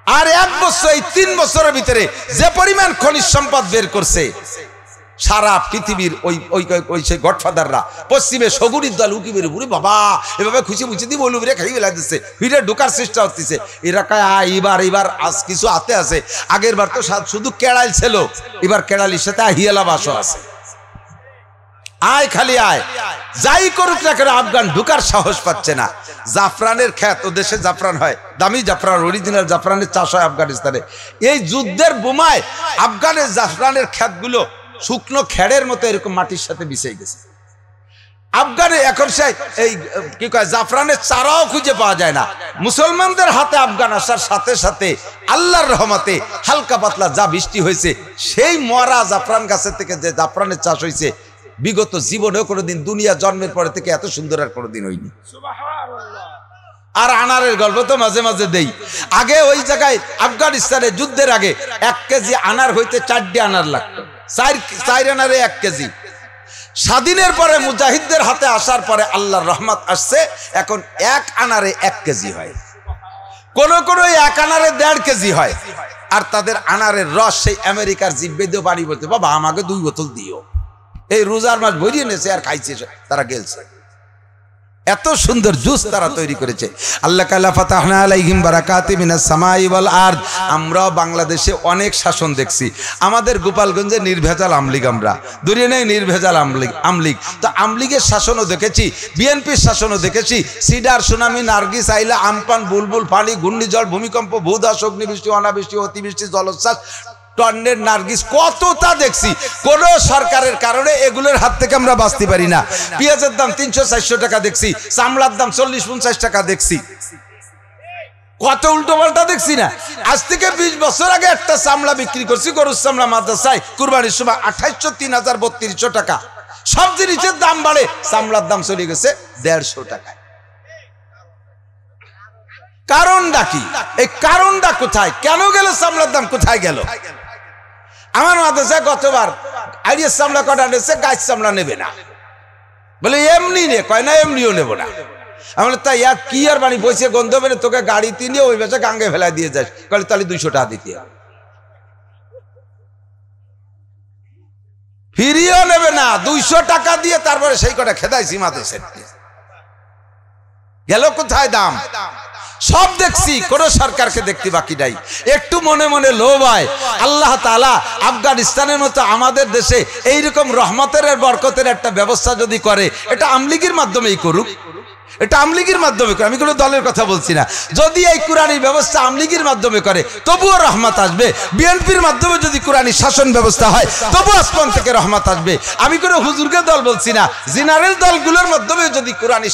আর 1 বছর, এই 3 বছরের ভিতরে যে পরিমাণ খনিজ সম্পদ বের করছে সারা পৃথিবীর ওই সেই গডফাদাররা, পশ্চিমে সগুরির দল উকি বের উপরে, বাবা এভাবে খুশি বুঝে দিব, বলুবিরে খাই বেলা দিচ্ছে, ভিড়ে ঢোকার চেষ্টা হচ্ছে। এরা কয় এবার আজ কিছু হাতে আছে। আগের বার তো শুধু কেড়াইল ছিল, এবার কেড়ালির সাথে হিয়ালা বাসও আছে। আয় খালি আয়, যাই করুক না কেন আফগান ঢুকার সাহস পাচ্ছে না। জাফরানের খ্যাত, ও দেশে জাফরান হয়, দামি জাফরান, অরিজিনাল জাফরানের চাষ হয় আফগানিস্তানে। এই যুদ্ধের বোমায় আফগানের জাফরানের খ্যাতগুলো শুকনো খেড়ের মতো এরকম মাটির সাথে মিশে গেছে। আফগানে এখন সে এই কি কয় জাফরানের চারাও খুঁজে পাওয়া যায় না। মুসলমানদের হাতে আফগান আসার সাথে সাথে আল্লাহর রহমতে হালকা পাতলা যা বৃষ্টি হয়েছে, সেই মরা জাফরান গাছের থেকে যে জাফরানের চাষ হয়েছে, বিগত জীবনেও কোনোদিন, দুনিয়া জন্মের পরে থেকে এত সুন্দর আর কোনোদিন হয়নি। আর আনারের গল্প তো মাঝে মাঝে দেই। আগে ওই জায়গায় আফগানিস্তানে যুদ্ধের আগে 1 কেজি আনার হইতে 4টি আনার লাগতো, 4 আনারে 1 কেজি। স্বাধীনের পরে মুজাহিদদের হাতে আসার পরে আল্লাহর রহমত আসছে, এখন 1 আনারে 1 কেজি হয়, কোন 1 আনারে 1.5 কেজি হয়। আর তাদের আনারের রস সেই আমেরিকার জিব্বে দিয়ে পানি বলতে, বাবা আমাকে 2 বোতল দিও। এই রোজার মাস ভরিয়ে নিয়েছে আর খাইছে তারা, গেলছে। এত সুন্দর জুস তারা তৈরি করেছে। আল্লাহ কালা ফাতাহনা আলাইহিম বারাকাতি মিনাস সামাই ওয়াল আরদ। আমরাও বাংলাদেশে অনেক শাসন দেখছি। আমাদের গোপালগঞ্জে নির্ভেজাল আমলিগ, আমরা দূরে নেই নির্ভেজাল আমলিগ। তো আমলিগের শাসনও দেখেছি, বিএনপির শাসনও দেখেছি। সিডার, সুনামি, নার্গিস, আইলা, আমপান, বুলবুল, পানি, ঘূর্ণিঝড়, ভূমিকম্প, ভূধস, অগ্নিবৃষ্টি, অনাবৃষ্টি, অতিবৃষ্টি, জলোচ্ছ্বাস, টন্নের নার্গিস, কতটা দেখছি। কোন সরকারের কারণে এগুলোর হাত থেকে আমরা বাঁচতে পারি না। পেঁয়াজের দাম 300-400 টাকা দেখছি, চামড়ার দাম 40-50 টাকা দেখছি, কত উল্টো পাল্টা দেখছি না। আজ থেকে 20 বছর আগে একটা চামড়া বিক্রি করছি গরুর চামড়া মাদ্রাসায় কুরবানির সময় 2800, 3000, 3200 টাকা। সব জিনিসের দাম বাড়ে, চামড়ার দাম চলে গেছে 150 টাকায়। কারণটা কি? এই কারণটা কোথায়? কেন গেল চামড়ার দাম? কোথায় গেল? আমার মাদ্রাসায় গতবার আইডিয়ার চামড়া কটা নিয়েছে, গাছ চামড়া নেবে না, বলে এমনি নে, কয় না এমনিও নেব না। আমি বলি তাই এক কি আর বাড়ি বসে গন্ধ বেরো, তোকে গাড়ি তিনিয়ে ওই বেশে গাঙ্গে ফেলা দিয়ে যাস, বলে তাহলে 200 টাকা দিতে হবে। ফিরিয়েও নেবে না, 200 টাকা দিয়ে তারপরে সেই কটা খেদাইছি মাথা সেটকে গেল কোথায় দাম। সব দেখছি, কোন সরকারকে দেখতে বাকি নাই। একটু মনে মনে লোভ হয়, আল্লাহ তাআলা আফগানিস্তানের মতো আমাদের দেশে এইরকম রহমতের বরকতের একটা ব্যবস্থা যদি করে, এটা আমলিগের মাধ্যমেই করুক, এটা আমলিগের মাধ্যমে করে, আমি কোনো দলের কথা বলছি না। যদি এই কুরআনী ব্যবস্থা আমলিগের মাধ্যমে করে তবুও রহমত আসবে। বিএনপির মাধ্যমে যদি কুরআনী শাসন ব্যবস্থা হয় তবুও আসমান থেকে রহমত আসবে। আমি কোনো হুজুরকে দল বলছি না, জেনারেল দলগুলোর মাধ্যমে যদি কুরআনী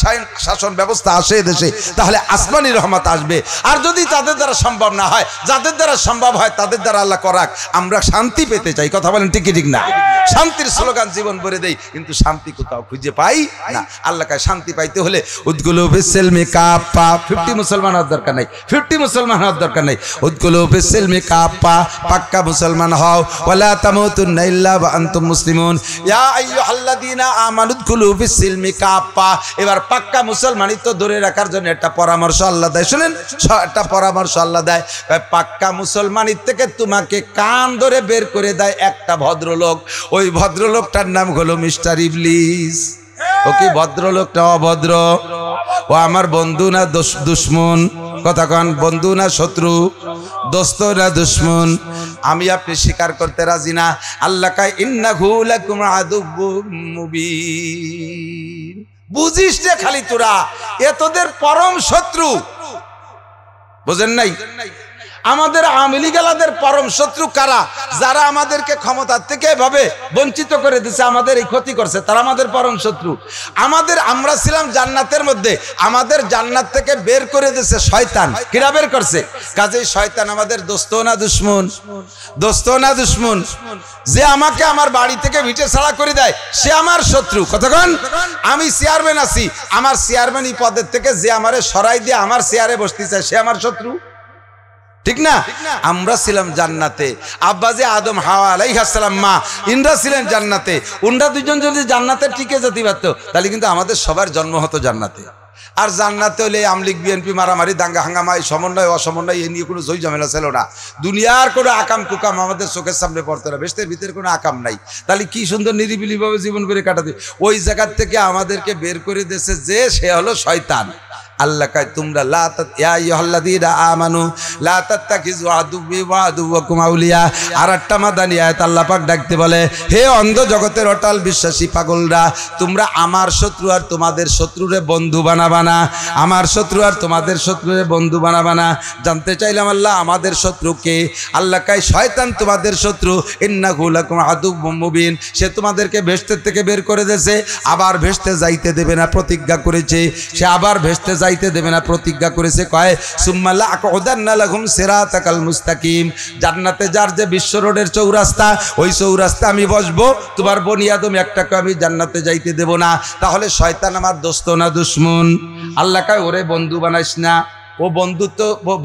শাসন ব্যবস্থা আসে দেশে, তাহলে আসমানি রহমত আসবে। আর যদি তাদের দ্বারা সম্ভব না হয়, যাদের দ্বারা সম্ভব হয় তাদের দ্বারা আল্লাহ করাক। আমরা শান্তি পেতে চাই, কথা বলেন ঠিক কি ঠিক না? শান্তির স্লোগান জীবন ভরে দেই, কিন্তু শান্তি কোথাও খুঁজে পাই না। আল্লাহকে শান্তি পাইতে হলে উদকুলু ফিসসিলমি কাফা, 50 মুসলমান হওয়ার দরকার নাই, 50 মুসলমান হওয়ার দরকার নাই। উদকুলু ফিসসিলমি কাফা, পাক্কা মুসলমান হও। ওয়ালা তামুতুন্না ইল্লা ওয়া আনতুম মুসলিমুন। ইয়া আইয়ুহাল্লাযীনা আমানু উদকুলু ফিসসিলমি কাফা। এবার পাক্কা মুসলমানিত্ব ধরে রাখার জন্য একটা পরামর্শ আল্লাহ দেয়, শুনেন, একটা পরামর্শ আল্লাহ দেয়। পাক্কা মুসলমানির থেকে তোমাকে কান ধরে বের করে দেয় একটা ভদ্রলোক। ওই ভদ্রলোকটার নাম হলো মিস্টার ইবলিস। ও কি ভদ্রলোকটা অভদ্র? ও আমার বন্ধু না দুশ্মন? কথা কন, বন্ধু না শত্রু, দোস্ত না দুশ্মন? আমি আপনি স্বীকার করতে রাজি না। আল্লাহ কয় ইন্নাহু লাকুম আদুউম মুবিন। বুঝিস রে খালি তোরা, এ তোদের পরম শত্রু। বুঝেন নাই? আমাদের আওয়ামী লীগালাদের পরম শত্রু কারা? যারা আমাদেরকে ক্ষমতার থেকে এভাবে বঞ্চিত করে দিচ্ছে, আমাদের এই ক্ষতি করছে, তারা আমাদের পরম শত্রু। আমরা ছিলাম জান্নাতের মধ্যে, আমাদের জান্নাত থেকে বের করে দিচ্ছে শয়তান। কিরা বের করছে? কাজেই শয়তান আমাদের দোস্ত না দুশ্মন? দোস্ত না দুশ্মন? যে আমাকে আমার বাড়ি থেকে ভিটে ছাড়া করে দেয় সে আমার শত্রু। কতক্ষণ আমি চেয়ারম্যান আছি, আমার চেয়ারম্যান পদের থেকে যে আমারে সরাই দিয়ে আমার চেয়ারে বসতে চায় সে আমার শত্রু, ঠিক না? আমরা ছিলাম জান্নাতে, আব্বাজে আদম হাওয়া আলাইহিস সালাম মা ইন্দ্রা ছিলেন জান্নাতে। উনরা দুজন যদি জান্নাতে টিকে যেতে পারতো তাহলে কিন্তু আমাদের সবার জন্ম হতো জান্নাতে। আর জান্নাতে হলে আমলিগ বিএনপি মারামারি দাঙ্গা হাঙ্গামা, এই সমন্বয় অসমন্বয় এ নিয়ে কোনো জয় ঝামেলা ছিল না। দুনিয়ার কোনো আকাম কুকাম আমাদের চোখের সামনে পড়তো না, বেশতের ভিতরে কোনো আকাম নাই। তাহলে কি সুন্দর নিরিবিলিভাবে জীবন করে কাটাতে। ওই জায়গার থেকে আমাদেরকে বের করে দিয়েছে যে সে হলো শয়তান। আল্লাহ কয় তোমরা ইয়া আইয়ুহাল্লাযীনা আমানু লা তাত্তাখিযু আদুওয়ি ওয়া আদুওয়াকুম আউলিয়া। আর একটা মাদানী আয়াত আল্লাহ পাক ডাকতে বলে, হে অন্ধ জগতের অটাল বিশ্বাসী পাগলরা, তোমরা আমার শত্রু আর তোমাদের শত্রুরে বন্ধু বানাবা না। আমার শত্রু আর তোমাদের শত্রুরে বন্ধু বানাবা না। জানতে চাইলাম আল্লাহ আমাদের শত্রু কে? আল্লাহ কয় শয়তান তোমাদের শত্রু। ইন্নাহু লাকুম আদুউম মুবিন। সে তোমাদেরকে ভেস্তের থেকে বের করে দিয়েছে, আবার ভেস্তে যাইতে দেবে না প্রতিজ্ঞা করেছে। সে আবার ভেস্তে যাইতে দেবে না প্রতিজ্ঞা করেছে। কয় সুম্মা লাআকুদান্না লাহুম সিরাতাকাল মুস্তাকিম। জান্নাতে যার যে বিশ্ব রোডের চৌরাস্তা, ওই চৌরাস্তা আমি বসবো, তোমার বনি আদম একটাকে আমি জান্নাতে যাইতে দেব না। তাহলে শয়তান আমার দোস্ত না দুশ্মন? আল্লাহ কয় ওরে বন্ধু বানাইস না। ও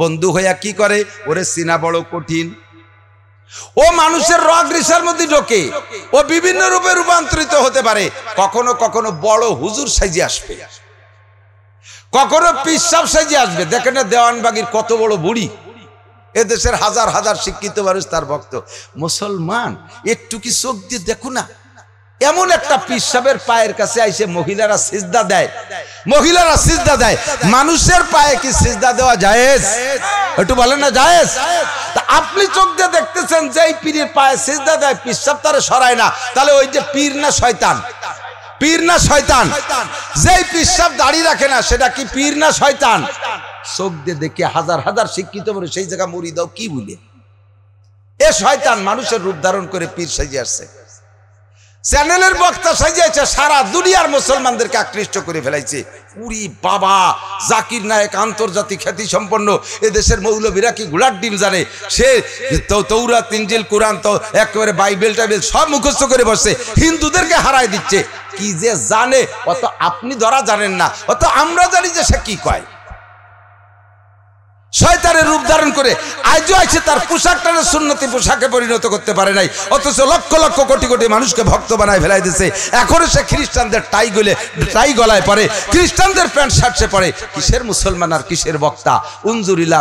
বন্ধু হইয়া কি করে? ওরে চিনা বড় কঠিন। ও মানুষের রগ রিসার মধ্যে ঢোকে, ও বিভিন্ন রূপে রূপান্তরিত হতে পারে। কখনো কখনো বড় হুজুর সাইজে আসবে, কখনো পিসাব সাইজে আসবে। দেখেন না দেওয়ানবাগির কত বড় বুড়ি, এদেশের হাজার হাজার শিক্ষিত মানুষ তার ভক্ত। মুসলমান একটু কি চোখ দিয়ে দেখো না, এমন একটা পিসাবের পায়ের কাছে আইসে মহিলারা সিজদা দেয়, মহিলারা সিজদা দেয়। মানুষের পায়ে কি সিজদা দেওয়া জায়েজ? একটু বলেন না জায়েজ? তা আপনি চোখ দিয়ে দেখতেছেন যে এই পীরের পায়ে সিজদা দেয়, পিসাব তারে সরায় না, তাহলে ওই যে পীর না শয়তান? পীর না শয়তান? যেই পিসাব দাড়ি রাখে না সেটা কি পীর না শয়তান? চোখ দিয়ে দেখে হাজার হাজার শিক্ষিত বলে সেই জায়গা মরি দাও কি বলে? এ শয়তান মানুষের রূপ ধারণ করে পীর সাজিয়ে আসছে, চ্যানেলের বক্তা সাজিয়েছে, সারা দুনিয়ার মুসলমানদেরকে আকৃষ্ট করে ফেলাইছে। উরি বাবা, জাকির নায়েক আন্তর্জাতিক খ্যাতি সম্পন্ন এদেশের মৌলবীরা কি ঘোড়ার ডিম জানে? সে তৌরাত ইনজিল কোরআন তো একেবারে বাইবেল টাইবেল সব মুখস্থ করে বসছে, হিন্দুদেরকে হারাই দিচ্ছে। কি যে জানে অত আপনি ধরা জানেন না, অত আমরা জানি যে সে কি কয়। শয়তানের রূপ ধারণ করে আজও আছে তার পোশাকটাকে সুন্নতি পোশাকে পরিণত করতে পারে নাই, অথচ লক্ষ লক্ষ কোটি কোটি মানুষকে ভক্ত বানায় ফেলাই দিয়েছে। এখনো সে খ্রিস্টানদের টাই গলায় পরে, খ্রিস্টানদের প্যান্ট শার্ট সে পরে। কিসের মুসলমান আর কিসের বক্তা? উনজুরিলা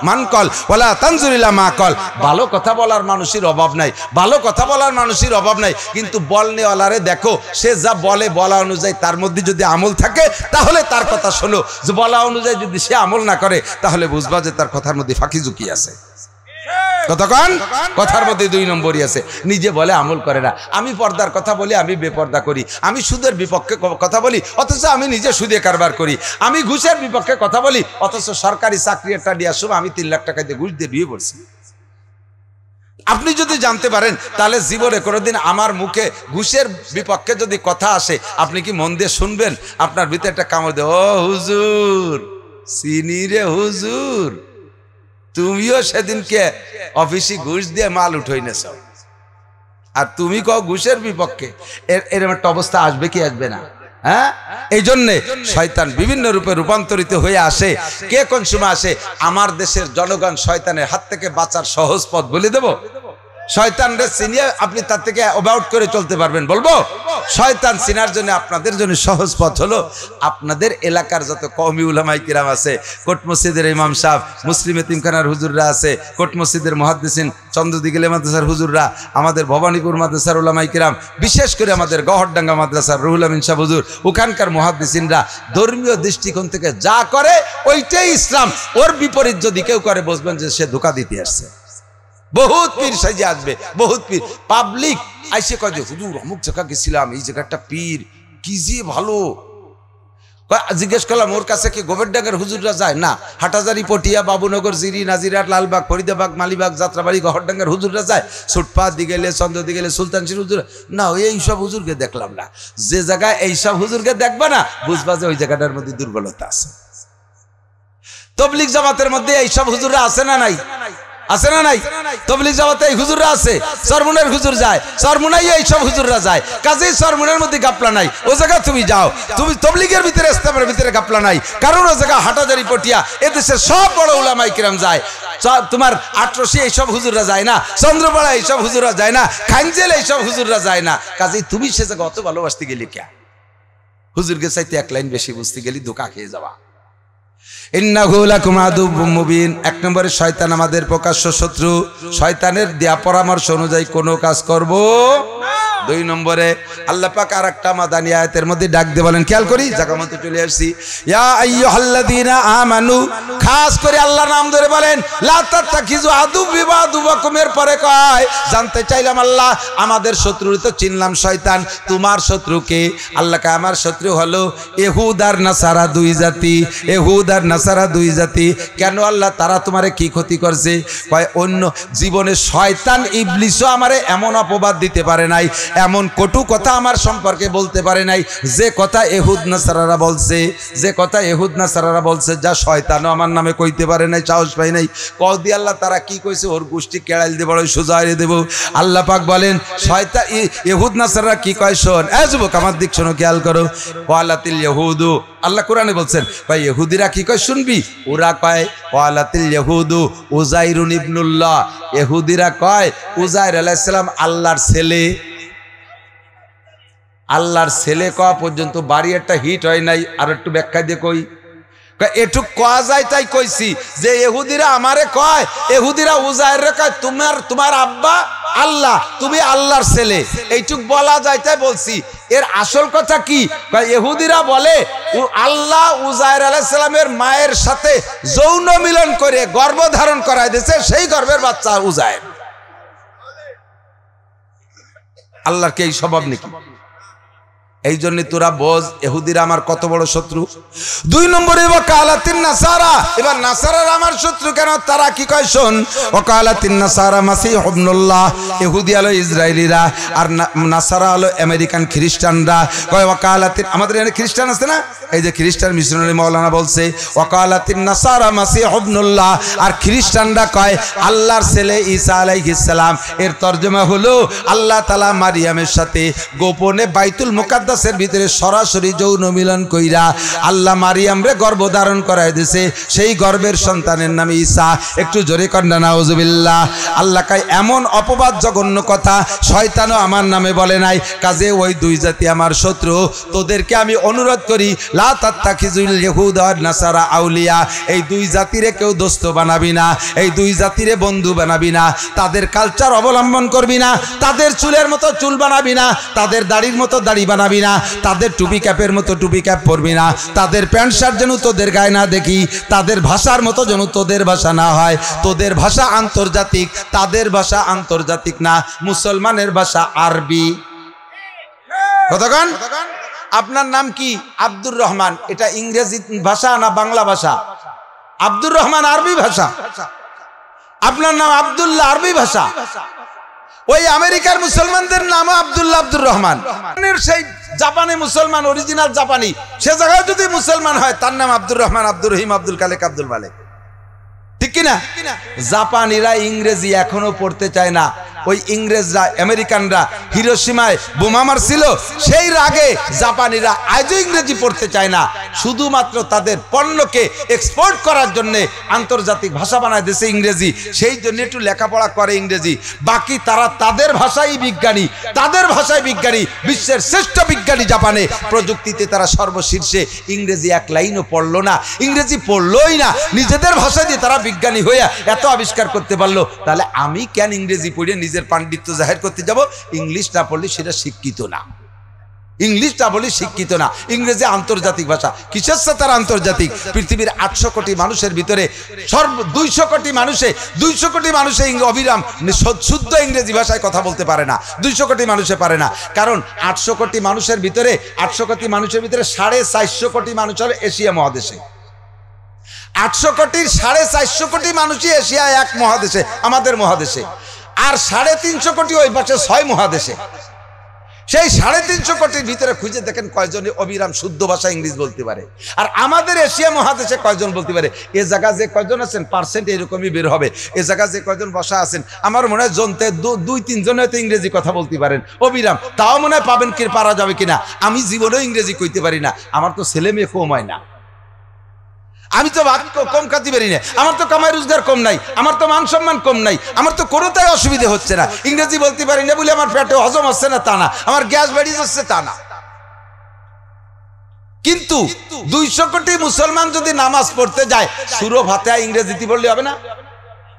মানকল ওয়ালা তানজুরিলা মাকল। ভালো কথা বলার মানুষের অভাব নাই, ভালো কথা বলার মানুষের অভাব নাই, কিন্তু বলনেওয়ালারে দেখো, সে যা বলে বলা অনুযায়ী তার মধ্যে যদি আমল থাকে তাহলে তার কথা শোনো, যে বলা অনুযায়ী যদি সে আমল না করে তাহলে বুঝবা যে তার কথার মধ্যে ফাঁকি ঝুঁকি আছে। কতক্ষণ কথার মধ্যে 2 নম্বরই আছে। নিজে বলে আমল করে না। আমি পর্দার কথা বলি, আমি বেপর্দা করি। আমি সুদের বিপক্ষে কথা বলি, অথচ আমি নিজে সুদে কারবার করি। আমি ঘুষের বিপক্ষে কথা বলি, অথচ সরকারি চাকরি একটা দেওয়ার সময় আমি 3 লাখ টাকা দিয়ে ঘুষ দিয়ে বিয়ে করছি। আপনি যদি জানতে পারেন তাহলে জীবনে কোনোদিন আমার মুখে ঘুষের বিপক্ষে যদি কথা আসে আপনি কি মন দিয়ে শুনবেন? আপনার ভিতরে একটা কামড় দেয়, ও হুজুর চিনি রে হুজুর, তুমিও সেদিনকে অফিসে ঘুষ দিয়ে মাল উঠাই নেছ, আর তুমি কও ঘুষের বিপক্ষে। এরকম একটা অবস্থা আসবে কি আসবে না? হ্যাঁ, এই জন্যে শয়তান বিভিন্ন রূপে রূপান্তরিত হয়ে আসে। কে কোন সময় আসে? আমার দেশের জনগণ শয়তানের হাত থেকে বাঁচার সহজ পথ বলে দেব। শয়তানরে চিনিয়ে আপনি তার থেকে অ্যাবাউট করে চলতে পারবেন। বলবো শয়তান চিনার জন্য আপনাদের জন্য সহজ পথ হলো আপনাদের এলাকার যত কওমি উলামায়ে কিরাম আছে, কোট মসজিদের ইমাম সাহেব, মুসলিম এতিমখানার হুজুররা আছে, কোট মসজিদের মুহাদ্দিসিন, চন্দ্রদিগিলে মাদ্রাসার হুজুররা, আমাদের ভবানীপুর মাদ্রাসার উলামায়ে কিরাম, বিশেষ করে আমাদের গহরডাঙ্গা মাদ্রাসার রুহুল আমিন সাহেব হুজুর, ওখানকার মুহাদ্দিসিনরা ধর্মীয় দৃষ্টিকোণ থেকে যা করে ওইটাই ইসলাম। ওর বিপরীত যদি কেউ করে বুঝবেন যে সে ধোঁকা দিতে আসছে। বহুত পীর সাজে আসবে, বহুত পীর পাবলিক আইসে কয় যে হুজুর অমুক জায়গা গেছিলাম, এই জায়গাটা পীর কি যে ভালো। জিজ্ঞেস করলাম ওর কাছে কি গোবরডাঙ্গার হুজুররা যায়? না। হাটাজারি, পটিয়া, বাবুনগর, জিরি, নাজিরাট, লালবাগ, ফরিদাবাগ, মালিবাগ, যাত্রাবাড়ি, গহরডাঙ্গার হুজুররা যায়। সুটপা দিগেলে, চন্দ্র দিগেলে, সুলতানশির হুজুর না, এইসব হুজুরকে দেখলাম না। যে জায়গায় এইসব হুজুরকে দেখবা না বুঝবা যে ওই জায়গাটার মধ্যে দুর্বলতা আছে। তবলিগ জামাতের মধ্যে এইসব হুজুররা আছে না নাই? আছে না নাই? তবলিগ জামাতে এই হুজুররা আছে। সরমুনের হুজুর যায়, সরমুনাই এইসব হুজুররা যায়। কাজেই সরমুনের মধ্যে গাপলা নাই। ও জায়গা তুমি যাও, তুমি তবলিগের ভিতরে, ইসলামের ভিতরে গাপলা নাই, কারণ ও জায়গা হাটাজারি, পটিয়া, এদেশের সব বড় উলামায়ে কিরাম যায়। তোমার আটরশি এইসব হুজুররা যায় না, চন্দ্রপাড়া এইসব হুজুররা যায় না, খানজেল এইসব হুজুররা যায় না। কাজেই তুমি সে জায়গা অত ভালোবাসতে গেলি কে? হুজুরকে চাইতে 1 লাইন বেশি বুঝতে গেলি ধোঁকা খেয়ে যাওয়া। ইন্নাহু লাকুম আদুউম মুবিন। 1 নম্বরে শয়তান আমাদের প্রকাশ্য শত্রু। শয়তানের দেয়া পরামর্শ অনুযায়ী কোনো কাজ করব না। 2 নম্বরে আল্লাহ পাক আরেকটা মাদানী আয়াতের মধ্যে ডাক দিয়ে বলেন, খেয়াল করি, জায়গা মতো চলে আসছি। ইয়া আইয়ুহাল্লাযীনা আমানু, খাস করে আল্লাহর নাম ধরে বলেন, লা তাত্তাখিযু আদুওয়ি ওয়া আদুওয়াকুমের পরে কয়, জানতে চাইলাম আল্লাহ আমাদের শত্রু তো চিনলাম শয়তান, তোমার শত্রু কে? আল্লাহ কয় আমার শত্রু হলো ইহুদ আর নাসারা, 2 জাতি। ইহুদ আর নাসারা 2 জাতি। কেন আল্লাহ তারা তোমারে কি ক্ষতি করছে? কয় অন্য জীবনে শয়তান ইবলিসও আমারে এমন অপবাদ দিতে পারে নাই, এমন কটু কথা আমার সম্পর্কে বলতে পারে নাই যে কথা ইহুদ নাসারারা বলছে, যে কথা ইহুদ নাসারারা বলছে, যা শয়তানও আমার নামে কইতে পারে নাই, সাহস পাই নাই। কও দি আল্লাহ তারা কি কইছে, ওর গোষ্ঠী কেড়াইল দিয়ে বড় সোজা হয়ে দেব। আল্লাহ পাক বলেন শয়তান ইহুদ নাসারারা কি কয় শোন। এ যুবক আমার দিক শোনো, খেয়াল করো। ওয়ালাতিল ইহুদু, আল্লাহ কোরআনে বলছেন, ভাই ইহুদিরা কি কয় শুনবি? ওরা কয় ওয়ালাতিল ইহুদু উযাইরুন ইবনুল্লাহ, ইহুদিরা কয় উযাইর আলাইহিস সালাম আল্লাহর ছেলে। আল্লাহর ছেলে কওয়া পর্যন্ত বাড়ি একটা হিট হয় নাই। আর একটু ব্যাখ্যা দিয়ে কই, এটুক কয়া যায় তাই কইছি যে ইহুদিরা আমারে কয়, ইহুদিরা উযাইর রে কয় তোমার আব্বা আল্লাহ, তুমি আল্লাহর ছেলে, এইটুক বলা যায় তাই বলছি। এর আসল কথা কি? ইহুদিরা বলে আল্লাহ উযাইর আলাইহিস সালামের মায়ের সাথে যৌন মিলন করে গর্ভধারণ করায় দিয়েছে, সেই গর্ভের বাচ্চা উযাইর। আল্লাহর কি এই স্বভাব নাকি? এই জন্য তোরা বোঝ ইহুদিরা আমার কত বড় শত্রু। 2 নম্বরে ওয়াকালাতিন নাসারা, এবার নাসারারা আমার শত্রু কেন? তারা কি কয় শোন, ওয়াকালাতিন নাসারা মাসিহ ইবনুল্লাহ, ইহুদি হলো ইসরায়েলিরা, আর নাসারা হলো আমেরিকান খ্রিস্টানরা। কয় ওয়াকালাতিন, আমাদের এখানে খ্রিস্টান আছে না, এই যে খ্রিস্টান মিশনারি মাওলানা বলছে ওয়াকালাতিন নাসারা মাসিহ ইবনুল্লাহ, আর খ্রিস্টানরা কয় আল্লাহর ছেলে ঈসা আলাইহিস সালাম। এর তরজমা হলো আল্লাহ তাআলা মারিয়ামের সাথে গোপনে বাইতুল মুকাদ্দাস মুকাদ্দাসের ভিতরে সরাসরি যৌন মিলন কইরা আল্লাহ মারিয়াম রে গর্ভ ধারণ করায় দিয়েছে। সেই গর্ভের সন্তানের নাম ঈসা। একটু জোরে কন্যা নাউজুবিল্লাহ। আল্লাহ কয় এমন অপবাদ জঘন্য কথা শয়তানও আমার নামে বলে নাই। কাজে ওই দুই জাতি আমার শত্রু। তোদেরকে আমি অনুরোধ করি লা তাত্তাখিজুল ইয়াহুদা ওয়ান নাসারা আউলিয়া। এই দুই জাতিরে কেউ দোস্ত বানাবি না, এই দুই জাতিরে বন্ধু বানাবি না, তাদের কালচার অবলম্বন করবি না, তাদের চুলের মতো চুল বানাবি না, তাদের দাড়ির মতো দাড়ি বানাবি না, তাদের টুপি ক্যাপের মতো টুপি ক্যাপ পরবি না, তাদের প্যান্ট শার্ট যেন তোদের গায়ে না দেখি, তাদের ভাষার মতো যেন তোদের ভাষা না হয়। তোদের ভাষা আন্তর্জাতিক, তাদের ভাষা আন্তর্জাতিক না। মুসলমানের ভাষা আরবি। কতক্ষণ? আপনার নাম কি? আব্দুর রহমান। এটা ইংরেজি ভাষা না বাংলা ভাষা? আব্দুর রহমান আরবি ভাষা। আপনার নাম আব্দুল্লাহ আরবি ভাষা। ওই আমেরিকার মুসলমানদের নামও আব্দুল্লাহ আব্দুর রহমান। সেই জাপানি মুসলমান অরিজিনাল জাপানি, সে জায়গায় যদি মুসলমান হয় তার নাম আব্দুর রহমান, আব্দুর রহিম, আব্দুল কালেক, আব্দুল মালেক। ঠিক কিনা? জাপানিরা ইংরেজি এখনো পড়তে চায় না। ওই ইংরেজরা আমেরিকানরা হিরোশিমায় বোমা মারছিল, সেই রাগে জাপানিরা আজও ইংরেজি পড়তে চায় না। শুধুমাত্র তাদের পণ্যকে এক্সপোর্ট করার জন্য আন্তর্জাতিক ভাষা বানায় দিয়েছে ইংরেজি। সেই জন্য একটু লেখাপড়া করে ইংরেজি। বাকি তারা তাদের ভাষাই বিজ্ঞানী, তাদের ভাষায় বিজ্ঞানী। বিশ্বের শ্রেষ্ঠ বিজ্ঞানী জাপানে। প্রযুক্তিতে তারা সর্বশীর্ষে। ইংরেজি এক লাইনও পড়লো না, ইংরেজি পড়লোই না। নিজেদের ভাষা দিয়ে তারা বিজ্ঞানী হইয়া এত আবিষ্কার করতে পারলো। তাহলে আমি কেন ইংরেজি পড়ে নিজের পাণ্ডিত্য জাহির করতে যাব? ইংলিশ না পড়লে সেটা শিক্ষিত না, ইংলিশ না বলে শিক্ষিত না। ইংরেজি আন্তর্জাতিক ভাষা। কিসের সাথে তার আন্তর্জাতিক? পৃথিবীর 800 কোটি মানুষের ভিতরে 200 কোটি মানুষে অবিরাম শুদ্ধ ইংরেজি ভাষায় কথা বলতে পারে না। 200 কোটি মানুষে পারে না। কারণ 800 কোটি মানুষের ভিতরে 450 কোটি মানুষ হলো এশিয়া মহাদেশে। 800 কোটির 450 কোটি মানুষই এশিয়া এক মহাদেশে, আমাদের মহাদেশে। আর 350 কোটি ওই পাশে 6 মহাদেশে। সেই 350 কোটির ভিতরে খুঁজে দেখেন কয়জনে অবিরাম শুদ্ধ ভাষা ইংরেজি বলতে পারে। আর আমাদের এশিয়া মহাদেশে কয়জন বলতে পারে? এ জায়গা যে কয়জন আছেন পার্সেন্ট এরকমই বের হবে। এ জায়গা যে কয়জন বসা আছেন আমার মনে হয় জনতে 2-3 জন হয়তো ইংরেজি কথা বলতে পারেন অবিরাম। তাও মনে হয় পাবেন কি পারা যাবে কিনা। আমি জীবনেও ইংরেজি কইতে পারি না। আমার তো ছেলে মেয়ে কম হয় না, আমি তো কম খাতে পারি না, আমার তো কামাই রোজগার কম নাই, আমার তো মান সম্মান কম নাই, আমার তো কোনোটাই অসুবিধা হচ্ছে না। ইংরেজি বলতে পারি না বলে আমার পেটে হজম হচ্ছে না তা না, আমার গ্যাস বেরিয়ে যাচ্ছে তা না। কিন্তু 200 কোটি মুসলমান যদি নামাজ পড়তে যায়, সূরা ফাতিহা ইংরেজিতে বললে হবে না?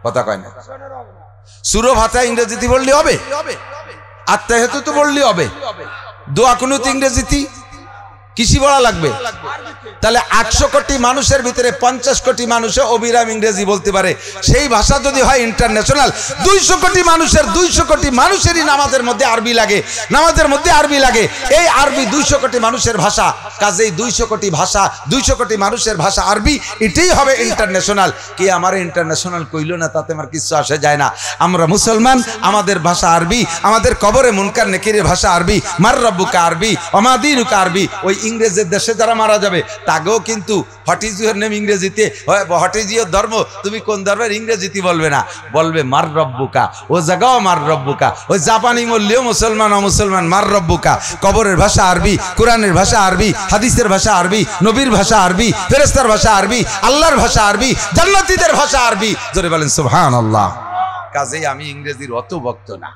কথা কয় না। সূরা ফাতিহা ইংরেজিতে বললে হবে, আত্তাহিয়াতু তো বললে হবে, দোয়া কুনুত ইংরেজিতে, কিসি বলা লাগবে? তাহলে 800 কোটি মানুষের ভিতরে 50 কোটি মানুষে অবিরাম ইংরেজি বলতে পারে। সেই ভাষা যদি হয় ইন্টারন্যাশনাল, 200 কোটি মানুষের 200 কোটি মানুষেরই নামাজের মধ্যে আরবি লাগে, নামাজের মধ্যে আরবি লাগে। এই আরবি 200 কোটি মানুষের ভাষা। কাজেই 200 কোটি ভাষা, 200 কোটি মানুষের ভাষা আরবি, এটাই হবে ইন্টারন্যাশনাল। কে আমার ইন্টারন্যাশনাল কইল না তাতে আমার কিছু আসে যায় না। আমরা মুসলমান, আমাদের ভাষা আরবি, আমাদের কবরে মুনকার নেকিরের ভাষা আরবি, মার রব্বুকা আরবি, ওমা দীনুকা আরবি। ওই ইংরেজের দেশে যারা মারা যাবে তাকেও কিন্তু হোয়াট ইজ ইউর নেম ইংরেজিতে, হোয়াট ইজ ইউর ধর্ম, তুমি কোন ধর্মের, ইংরেজিতে বলবে না, বলবে মার রব্বুকা। ও জায়গাও মার রব্বুকা। ওই জাপানি মূল্যেও মুসলমান অমুসলমান মার রব্বুকা। কবরের ভাষা আরবি, কোরআনের ভাষা আরবি, হাদিসের ভাষা আরবি, নবীর ভাষা আরবি, ফেরেশতার ভাষা আরবি, আল্লাহর ভাষা আরবি, জান্নাতীদের ভাষা আরবি। জোরে বলেন সুবহানাল্লাহ। কাজেই আমি ইংরেজির অত ভক্ত না,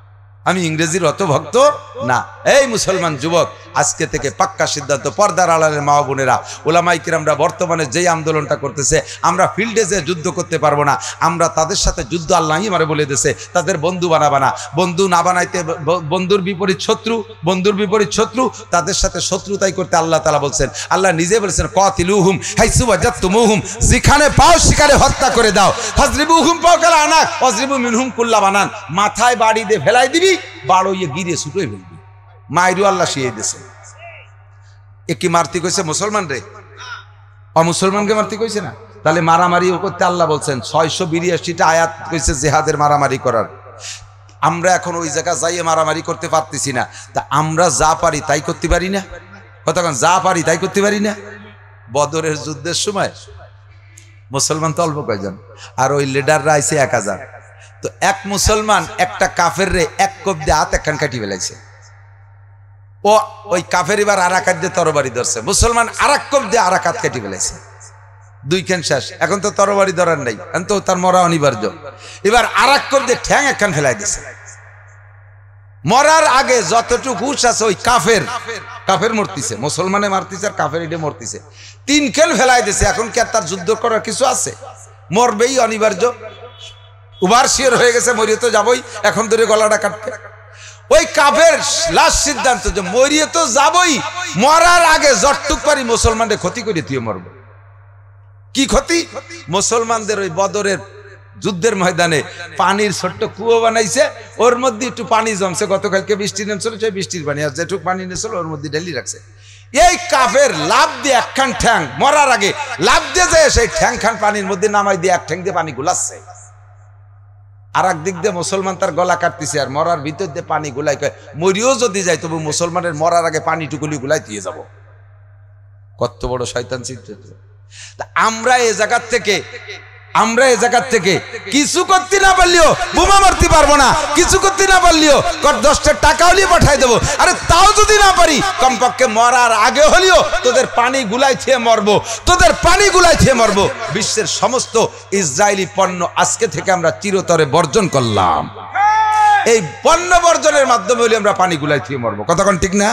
আমি ইংরেজির অত ভক্ত না। এই মুসলমান যুবক, আজকে থেকে পাক্কা সিদ্ধান্ত, পর্দার আড়ালের মা বোনেরা, ওলামায়ে কিরামরা বর্তমানে যেই আন্দোলনটা করতেছে, আমরা ফিল্ডে যে যুদ্ধ করতে পারবো না, আমরা তাদের সাথে যুদ্ধ আল্লাহই আমারে বলে দিয়েছে, তাদের বন্ধু বানাবা না। বন্ধু না বানাইতে, বন্ধুর বিপরীত শত্রু, বন্ধুর বিপরীত শত্রু, তাদের সাথে শত্রুতাই করতে আল্লাহ তাআলা বলছেন। আল্লাহ নিজে বলেছেন কাতিলুহুম হাইসু ওয়াজাতুমুহুম, যেখানে পাও সেখানে হত্যা করে দাও। ফাজরিবুহুম ফাওকাল আনাক ওয়াজরিবু মিনহুম কুল্লা বানান, মাথায় বাড়ি দিয়ে ফেলাই দিবি, বাড়ইয়ে গিরে ছুটোই ফেলবি। মাইরু আল্লাহ শিখিয়ে দিয়েছে। এ কি মারতে কইছে মুসলমান রে? অমুসলমানকে মারতে কইছে না? তাহলে মারামারি করতে আল্লাহ বলছেন 682টা আয়াত কইছে জিহাদের, মারামারি করার। আমরা এখন ওই জায়গা যাইয়ে মারামারি করতে পারতেছি না। তা আমরা যা পারি তাই করতে পারি না? কতক্ষণ যা পারি তাই করতে পারি না? বদরের যুদ্ধের সময় মুসলমান তো অল্প কয়জন, আর ওই লিডাররা আইছে 1000। তো এক মুসলমান একটা কাফের রে এক কোপ দিয়ে হাত একখান কাটি ফেলাইছে। ও ওই কাফের এবার আরাকাত দিয়ে তরবারি ধরছে, মুসলমান আরাক কোপ দিয়ে আরাকাত কেটে ফেলেছে, দুই খান শেষ। এখন তো তরবারি ধরার নাই, এখন তো তার মরা অনিবার্য। এবার আরাক কোপ দিয়ে ঠ্যাং একখান ফেলাই দিছে। মরার আগে যতটুকু হুশ আছে ওই কাফের মরতিছে, মুসলমানে মারতিছে আর কাফের এটে মরতিছে, তিন খেল ফেলাই দিছে। এখন কি আর তার যুদ্ধ করার কিছু আছে? মরবেই অনিবার্য, উভার শিওর হয়ে গেছে, মরিয়ে তো যাবই, এখন ধরে গলাটা কাটবে। ওই কাফের লাস্ট সিদ্ধান্ত যে মরিয়ে তো যাবই, মরার আগে যতটুক পারি মুসলমানদের ক্ষতি করে তুই মরব। কি ক্ষতি? মুসলমানদের ওই বদরের যুদ্ধের ময়দানে পানির ছোট্ট কুয়ো বানাইছে, ওর মধ্যে একটু পানি জমছে, গতকালকে বৃষ্টি নেমছিল, সেই বৃষ্টির পানি, আর যেটুক পানি নেছিল ওর মধ্যে ঢেলি রাখছে। এই কাফের লাভ দিয়ে একখান ঠ্যাং মরার আগে লাভ দিয়ে যায়, সেই ঠ্যাং খান পানির মধ্যে নামাই দিয়ে এক ঠ্যাং দিয়ে পানি গুলাচ্ছে, আর একদিক দিয়ে মুসলমান তার গলা কাটতেছে, আর মরার ভিতর দিয়ে পানি গুলাই কয় মরিও যদি যায় তবু মুসলমানের মরার আগে পানিটুকুলি গুলাই দিয়ে যাব। কত বড় শয়তান চিন্তা! আমরা এই জায়গার থেকে কিছু করতে না পারলেও, বোমা মারতে পারবো না, কিছু করতে না পারলেও 10টা টাকা হলেও পাঠাই দেবো। আরে তাও যদি না পারি, কমপক্ষে মরার আগে হলেও তোদের পানি গুলাই খেয়ে মরবো, তোদের পানি গুলাই খেয়ে মরবো। বিশ্বের সমস্ত ইসরায়েলি পণ্য আজকে থেকে আমরা চিরতরে বর্জন করলাম। এই পণ্য বর্জনের মাধ্যমে হলে আমরা পানি গুলাই খেয়ে মরবো। কথা কোন ঠিক না?